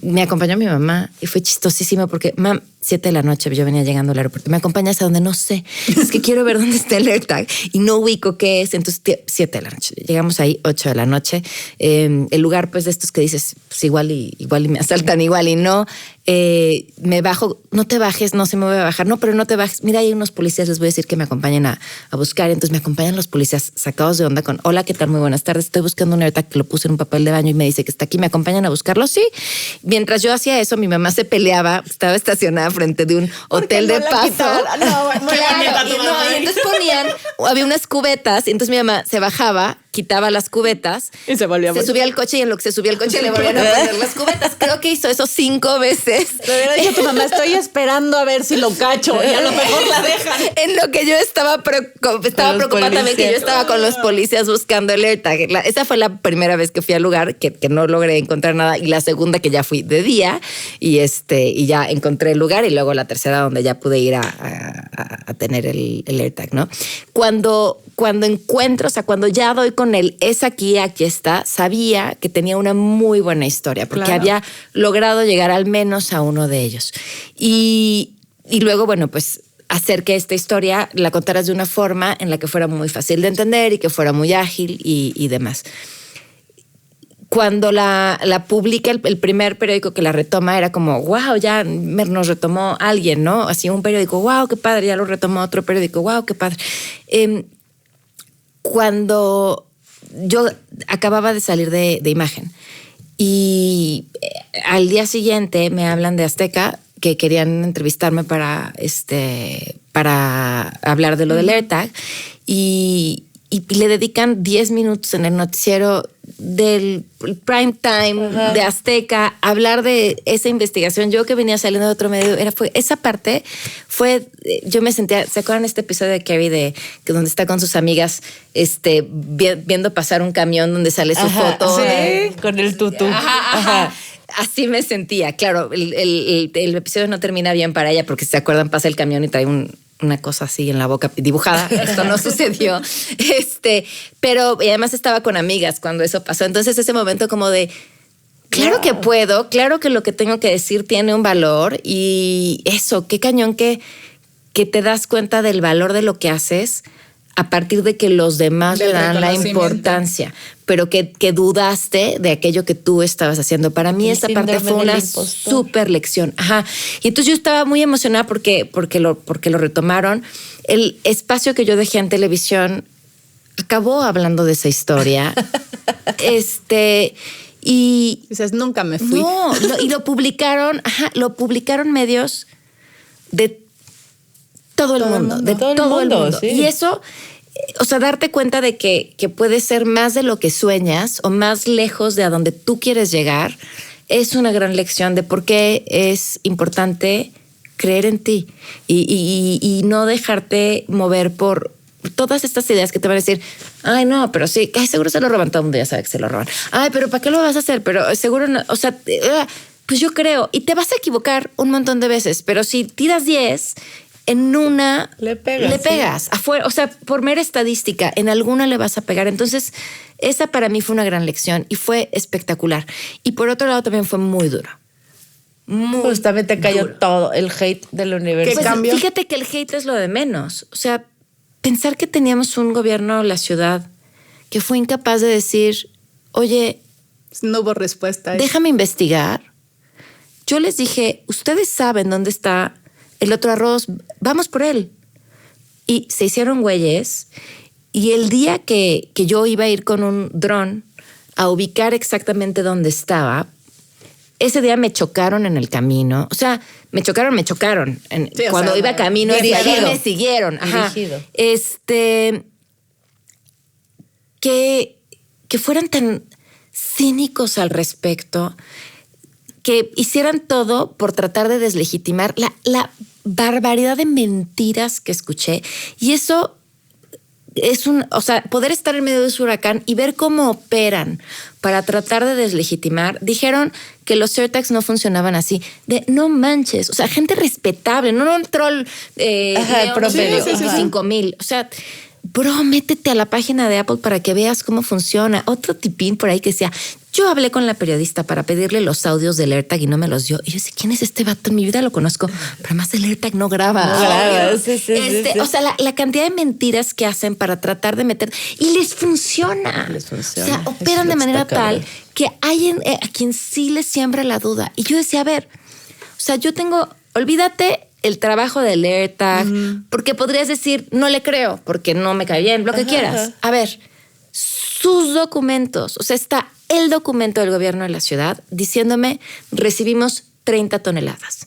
me acompañó mi mamá y fue chistosísimo porque, 7 de la noche, yo venía llegando al aeropuerto. ¿Me acompañas a donde? No sé. Es que quiero ver dónde está el AirTag y no ubico qué es. Entonces, 7 de la noche. Llegamos ahí, 8 de la noche. El lugar, pues, de estos que dices, pues igual y me asaltan, igual y no. Me bajo, no te bajes, no se me voy a bajar. No, pero no te bajes. Mira, hay unos policías, les voy a decir que me acompañen a buscar. Entonces me acompañan los policías sacados de onda con, hola, ¿qué tal? Muy buenas tardes. Estoy buscando un AirTag que lo puse en un papel de baño y me dice que está aquí. ¿Me acompañan a buscarlo? Sí. Mientras yo hacía eso, mi mamá se peleaba, estaba estacionada frente de un hotel de paso. Y entonces había unas cubetas, y entonces mi mamá se bajaba, quitaba las cubetas, y se volvía a se subía al coche y en lo que se subía al coche le volvían a poner las cubetas. Creo que hizo eso 5 veces. Le hubiera dicho a tu mamá, estoy esperando a ver si lo cacho y a lo mejor la dejan. En lo que yo estaba preocupada también, que yo estaba con los policías buscando el AirTag. Esa fue la primera vez que fui al lugar que no logré encontrar nada, y la segunda que ya fui de día y ya encontré el lugar, y luego la tercera donde ya pude ir a tener el AirTag, ¿no? Cuando encuentro, o sea, cuando ya doy con él, es aquí está, sabía que tenía una muy buena historia porque había logrado llegar al menos a uno de ellos. Y luego, bueno, pues hacer que esta historia la contaras de una forma en la que fuera muy fácil de entender y que fuera muy ágil y demás. Cuando la publica el primer periódico que la retoma, era como, wow, ya nos retomó alguien, ¿no? Así un periódico, wow, qué padre, ya lo retomó otro periódico, wow, qué padre. Cuando yo acababa de salir de Imagen y al día siguiente me hablan de Azteca que querían entrevistarme para hablar de lo del AirTag y le dedican 10 minutos en el noticiero del prime time de Azteca a hablar de esa investigación. Yo que venía saliendo de otro medio, esa parte fue, yo me sentía, ¿se acuerdan este episodio de Kevin donde está con sus amigas viendo pasar un camión donde sale su foto? Sí, con el tutú. Ajá. Así me sentía. Claro, el episodio no termina bien para ella porque, si se acuerdan, pasa el camión y trae una cosa así en la boca dibujada. Esto no sucedió. Pero además estaba con amigas cuando eso pasó. Entonces ese momento como de, claro que puedo, claro que lo que tengo que decir tiene un valor, y eso, qué cañón que te das cuenta del valor de lo que haces a partir de que los demás le dan la importancia, pero que dudaste de aquello que tú estabas haciendo. Para mí esa parte fue una súper lección. Ajá. Y entonces yo estaba muy emocionada porque lo retomaron. El espacio que yo dejé en televisión acabó hablando de esa historia. Y dices, nunca me fui. No, y lo publicaron medios de todo el mundo, de todo el mundo. Sí. Y eso, o sea, darte cuenta de que puede ser más de lo que sueñas o más lejos de a donde tú quieres llegar, es una gran lección de por qué es importante creer en ti y no dejarte mover por todas estas ideas que te van a decir, ay, no, pero sí, seguro se lo roban, todo el mundo ya sabe que se lo roban. Ay, pero ¿para qué lo vas a hacer? Pero seguro no, o sea, pues yo creo, y te vas a equivocar un montón de veces, pero si tiras 10, en una le pegas. Sí. Afuera, o sea, por mera estadística, en alguna le vas a pegar. Entonces, esa para mí fue una gran lección y fue espectacular. Y por otro lado también fue muy duro. Justamente cayó todo el hate del universo. Pues, cambió? Fíjate que el hate es lo de menos. O sea, pensar que teníamos un gobierno, la ciudad, que fue incapaz de decir, oye, no hubo respuesta. Déjame investigar. Yo les dije, ustedes saben dónde está el otro arroz, vamos por él. Y se hicieron güeyes. Y el día que yo iba a ir con un dron a ubicar exactamente dónde estaba, ese día me chocaron en el camino. O sea, me chocaron. Sí, cuando iba camino, me siguieron. Ajá. Que fueran tan cínicos al respecto, que hicieran todo por tratar de deslegitimar la barbaridad de mentiras que escuché. Y eso es o sea, poder estar en medio de ese huracán y ver cómo operan para tratar de deslegitimar. Dijeron que los AirTags no funcionaban así. No manches. O sea, gente respetable, no un troll promedio, 25,000. O sea, bro, métete a la página de Apple para que veas cómo funciona. Otro tipín por ahí que decía, Yo hablé con la periodista para pedirle los audios del AirTag y no me los dio. Y yo decía, ¿quién es este vato? En mi vida lo conozco. Pero además el AirTag no graba. No graba, sí. O sea, la cantidad de mentiras que hacen para tratar de meter... Y les funciona. O sea, operan de manera tal que hay a quien sí les siembra la duda. Y yo decía, a ver, o sea, yo tengo... Olvídate el trabajo del AirTag, porque podrías decir, no le creo, porque no me cae bien, lo que quieras. A ver, sus documentos, o sea, está el documento del gobierno de la ciudad diciéndome, recibimos 30 toneladas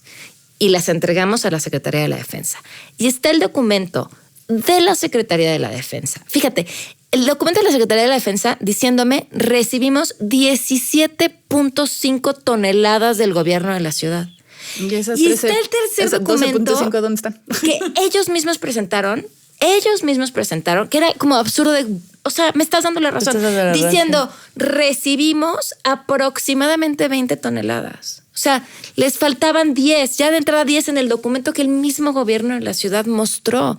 y las entregamos a la Secretaría de la Defensa. Y está el documento de la Secretaría de la Defensa. Fíjate, el documento de la Secretaría de la Defensa diciéndome, recibimos 17.5 toneladas del gobierno de la ciudad. Y está el tercer documento 12.5, ¿dónde están? que ellos mismos presentaron, que era como absurdo de, o sea, me estás dando la razón, diciendo, recibimos aproximadamente 20 toneladas. O sea, les faltaban 10, ya de entrada 10 en el documento que el mismo gobierno de la ciudad mostró,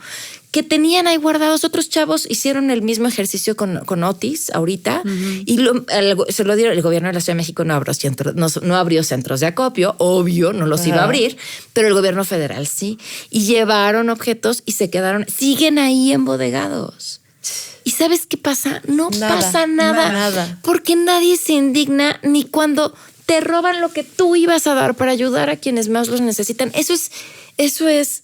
que tenían ahí guardados. Otros chavos hicieron el mismo ejercicio con Otis ahorita y se lo dieron. El gobierno de la Ciudad de México no abrió centros de acopio, obvio, no los iba a abrir, pero el gobierno federal sí. Y llevaron objetos y se quedaron, siguen ahí embodegados. ¿Y sabes qué pasa? No pasa nada. Porque nadie se indigna ni cuando te roban lo que tú ibas a dar para ayudar a quienes más los necesitan. Eso es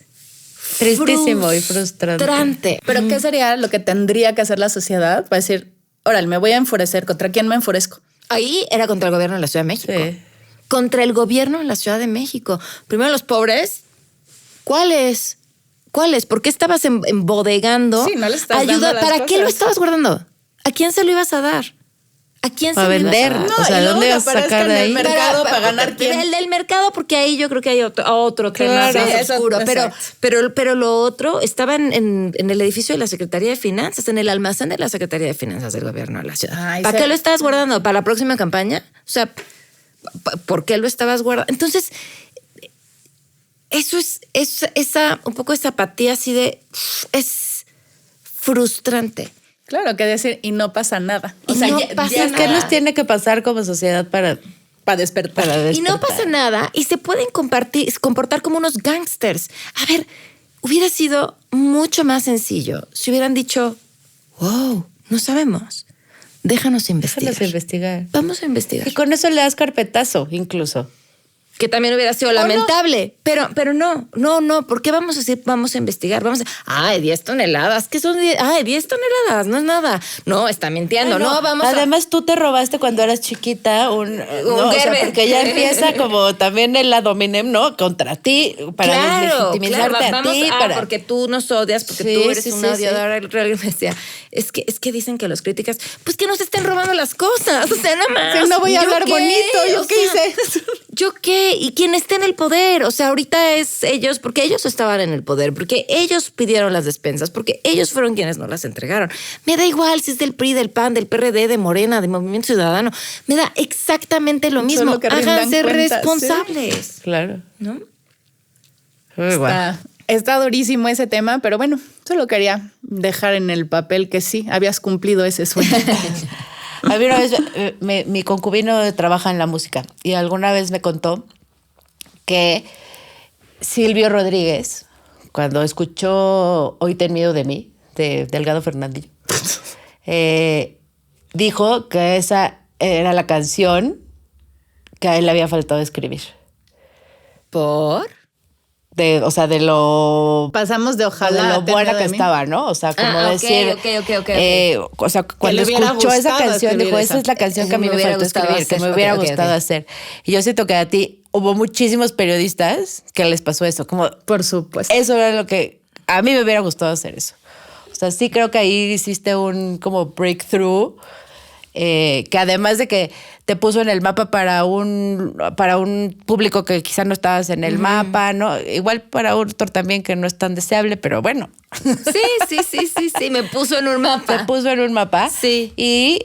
tristísimo y frustrante. Pero ¿qué sería lo que tendría que hacer la sociedad para decir, órale, me voy a enfurecer? ¿Contra quién me enfurezco? Ahí era contra el gobierno de la Ciudad de México. Sí. Contra el gobierno de la Ciudad de México. Primero los pobres. ¿Cuáles? ¿Por qué estabas embodegando? Sí, no le estás ayuda. dando las ¿Para cosas. qué lo estabas guardando? ¿A quién se lo ibas a dar? ¿A quién se Para lo ibas vender. a dar? O sea, ¿dónde vas a sacar de ahí? el mercado para ganar quién. El del mercado, porque ahí yo creo que hay otro tema Claro. más Sí, eso, oscuro. exacto. Pero lo otro estaba en el edificio de la Secretaría de Finanzas, en el almacén de la Secretaría de Finanzas del gobierno de la ciudad. Ay, ¿Para qué lo estabas guardando? ¿Para la próxima campaña? O sea, ¿por qué lo estabas guardando? Entonces, eso es un poco esa apatía así de... Es frustrante. Claro, que decir, y no pasa nada. Y no pasa Es que nada. nos tiene que pasar como sociedad para despertar. Y no pasa nada y se pueden comportar como unos gángsters. A ver, hubiera sido mucho más sencillo si hubieran dicho, wow, no sabemos. Déjanos investigar. Vamos a investigar. Y con eso le das carpetazo, incluso. Que también hubiera sido lamentable. No. Pero no. ¿Por qué vamos a decir, vamos a investigar? 10 toneladas. ¿Qué son 10? 10 toneladas, no es nada. No, está mintiendo. Ay, no. Vamos Además, tú te robaste cuando eras chiquita un Gerber. o sea, porque ya empieza como también el adominem, ¿no? Contra ti, para legitimizarte a ti. Porque tú nos odias, porque Sí, tú eres sí, una sí, odiadora. Me decía, es que dicen que los críticas, pues que nos estén robando las cosas. O sea, nada más. Sí, no voy a hablar bonito. ¿Yo qué hice? ¿Yo qué? ¿Y quién está en el poder? O sea, ahorita es ellos, porque ellos estaban en el poder, porque ellos pidieron las despensas, porque ellos fueron quienes no las entregaron. Me da igual si es del PRI, del PAN, del PRD, de Morena, de Movimiento Ciudadano. Me da exactamente lo mismo. Solo que rindan Háganse cuentas, responsables. Sí. Claro. ¿No? Está durísimo ese tema, pero bueno, solo quería dejar en el papel que sí, habías cumplido ese sueño. A mí una vez, mi concubino trabaja en la música y alguna vez me contó que Silvio Rodríguez, cuando escuchó Hoy ten miedo de mí, de Delgado Fernandillo, dijo que esa era la canción que a él le había faltado escribir. ¿Por? De lo... Pasamos de ojalá. de lo ten buena miedo que de mí. estaba, ¿no? O sea, como Ok, decir... ok. O sea, cuando le hubiera escuchó esa gustado canción, escribir dijo, esa. esa es la canción que a mí Me me hubiera faltó gustado escribir, que hacer. me hubiera Ok, gustado hacer. Y yo siento que a ti hubo muchísimos periodistas que les pasó eso. Como, Por supuesto. eso era lo que... A mí me hubiera gustado hacer eso. O sea, sí creo que ahí hiciste un como breakthrough, que además de que te puso en el mapa para un público que quizá no estabas en el mapa, ¿no? Igual para otro también que no es tan deseable, pero bueno. Sí, me puso en un mapa. Te puso en un mapa. Sí. Y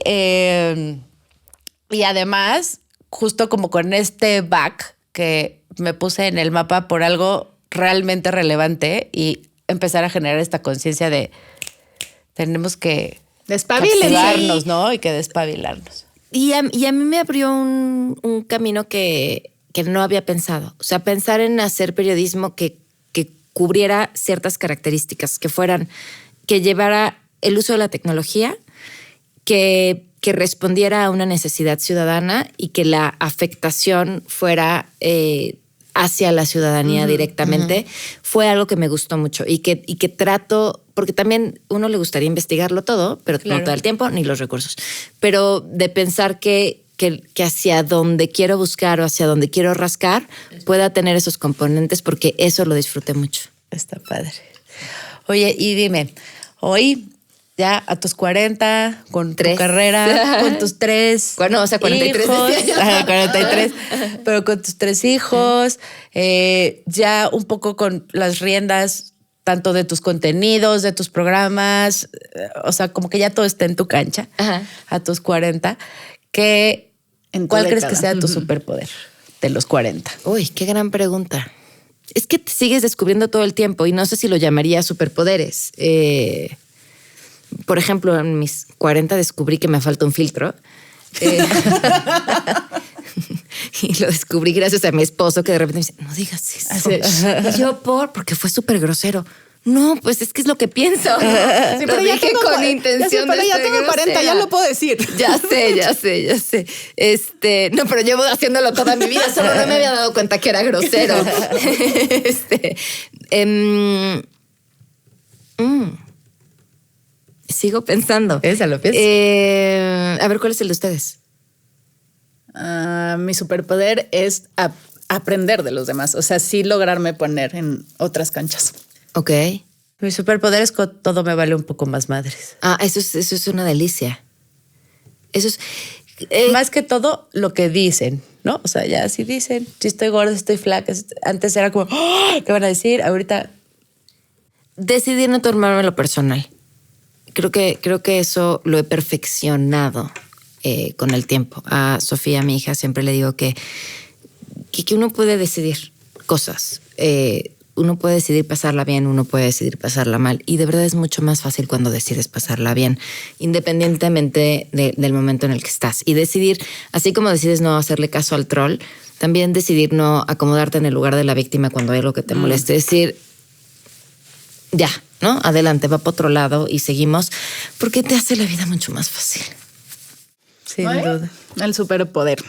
además, justo como con este back que me puse en el mapa por algo realmente relevante y empezar a generar esta conciencia de tenemos que Despabilen. activarnos, ¿no? Y que despabilarnos. Y a mí me abrió un camino que no había pensado. O sea, pensar en hacer periodismo que cubriera ciertas características, que llevara el uso de la tecnología, que respondiera a una necesidad ciudadana y que la afectación fuera hacia la ciudadanía directamente, fue algo que me gustó mucho y que trato, porque también uno le gustaría investigarlo todo, pero no todo el tiempo ni los recursos. Pero de pensar que hacia donde quiero buscar o hacia donde quiero rascar pueda tener esos componentes, porque eso lo disfruté mucho. Está padre. Oye, y dime, hoy ya a tus 40, con tu carrera, con tus 3 bueno, o sea, 43 hijos, 43, pero con tus 3 hijos, ya un poco con las riendas tanto de tus contenidos, de tus programas, o sea, como que ya todo está en tu cancha. A tus 40, ¿cuál crees que sea tu superpoder de los 40? Uy, qué gran pregunta. Es que te sigues descubriendo todo el tiempo y no sé si lo llamaría superpoderes. Por ejemplo, en mis 40 descubrí que me falta un filtro. Y lo descubrí gracias a mi esposo, que de repente me dice, no digas eso. Y yo, porque fue súper grosero. No, pues es que es lo que pienso. Sí, pero ya tengo con intención pero ya tengo 40, ya lo puedo decir. Ya sé. No, pero llevo haciéndolo toda mi vida, solo no me había dado cuenta que era grosero. Sigo pensando. Esa lo pienso. A ver, ¿cuál es el de ustedes? Mi superpoder es aprender de los demás. O sea, sí lograrme poner en otras canchas. Ok. Mi superpoder es que todo me vale un poco más madres. Eso es una delicia. Eso es... más que todo lo que dicen, ¿no? O sea, ya si dicen, si estoy gorda, si estoy flaca. Antes era como, ¿qué van a decir? Ahorita... Decidí no tomármelo personal. Creo que eso lo he perfeccionado con el tiempo. A Sofía, mi hija, siempre le digo que uno puede decidir cosas. Uno puede decidir pasarla bien, uno puede decidir pasarla mal. Y de verdad es mucho más fácil cuando decides pasarla bien, independientemente del momento en el que estás. Y decidir, así como decides no hacerle caso al troll, también decidir no acomodarte en el lugar de la víctima cuando hay algo que te moleste. Decir, ya, ¿no? Adelante, va para otro lado y seguimos, porque te hace la vida mucho más fácil. Sin duda. El superpoder.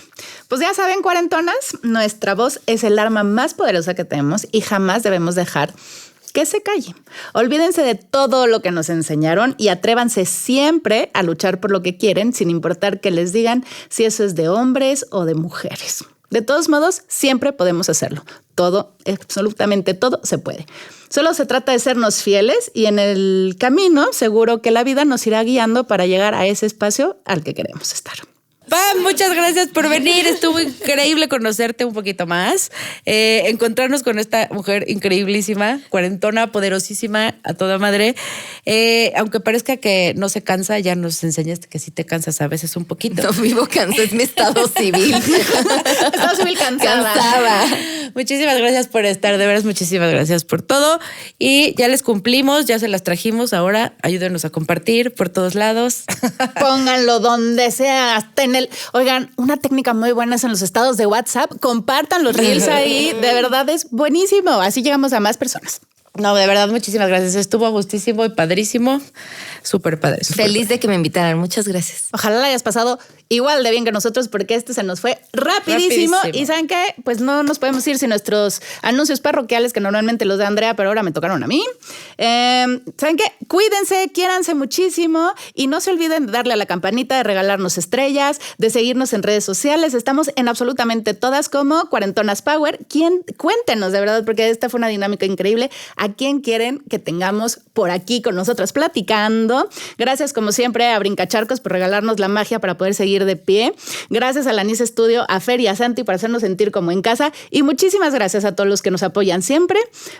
Pues ya saben, cuarentonas, nuestra voz es el arma más poderosa que tenemos y jamás debemos dejar que se calle. Olvídense de todo lo que nos enseñaron y atrévanse siempre a luchar por lo que quieren, sin importar que les digan si eso es de hombres o de mujeres. De todos modos, siempre podemos hacerlo. Todo, absolutamente todo se puede. Solo se trata de sernos fieles y en el camino seguro que la vida nos irá guiando para llegar a ese espacio al que queremos estar. Pam, muchas gracias por venir. Estuvo increíble conocerte un poquito más. Encontrarnos con esta mujer increíblísima, cuarentona, poderosísima, a toda madre. Aunque parezca que no se cansa, ya nos enseñaste que sí te cansas a veces un poquito. No vivo cansada, es mi estado civil. Estado civil cansada. Muchísimas gracias por estar, de veras, muchísimas gracias por todo. Y ya les cumplimos, ya se las trajimos. Ahora ayúdenos a compartir por todos lados. Pónganlo donde sea, hasta en Oigan, una técnica muy buena es en los estados de WhatsApp. Compartan los reels ahí. De verdad es buenísimo. Así llegamos a más personas. No, de verdad, muchísimas gracias. Estuvo gustísimo y padrísimo. Súper padre. Feliz de que me invitaran. Muchas gracias. Ojalá la hayas pasado igual de bien que nosotros, porque se nos fue rapidísimo. Y ¿saben qué? Pues no nos podemos ir sin nuestros anuncios parroquiales, que normalmente los da Andrea, pero ahora me tocaron a mí. ¿Saben qué? Cuídense, quiéranse muchísimo y no se olviden de darle a la campanita, de regalarnos estrellas, de seguirnos en redes sociales. Estamos en absolutamente todas como Cuarentonas Power. Cuéntenos, de verdad, porque esta fue una dinámica increíble. ¿A quién quieren que tengamos por aquí con nosotras platicando? Gracias, como siempre, a Brincacharcos por regalarnos la magia para poder seguir de pie. Gracias a la Nice Studio, a Fer y a Santi por hacernos sentir como en casa. Y muchísimas gracias a todos los que nos apoyan siempre,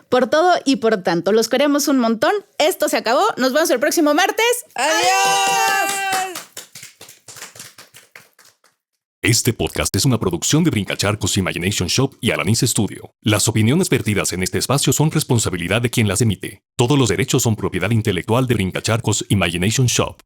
por todo y por tanto. Los queremos un montón. Esto se acabó. Nos vemos el próximo martes. ¡Adiós! Este podcast es una producción de Brincacharcos Imagination Shop y Alanis Studio. Las opiniones vertidas en este espacio son responsabilidad de quien las emite. Todos los derechos son propiedad intelectual de Brincacharcos Imagination Shop.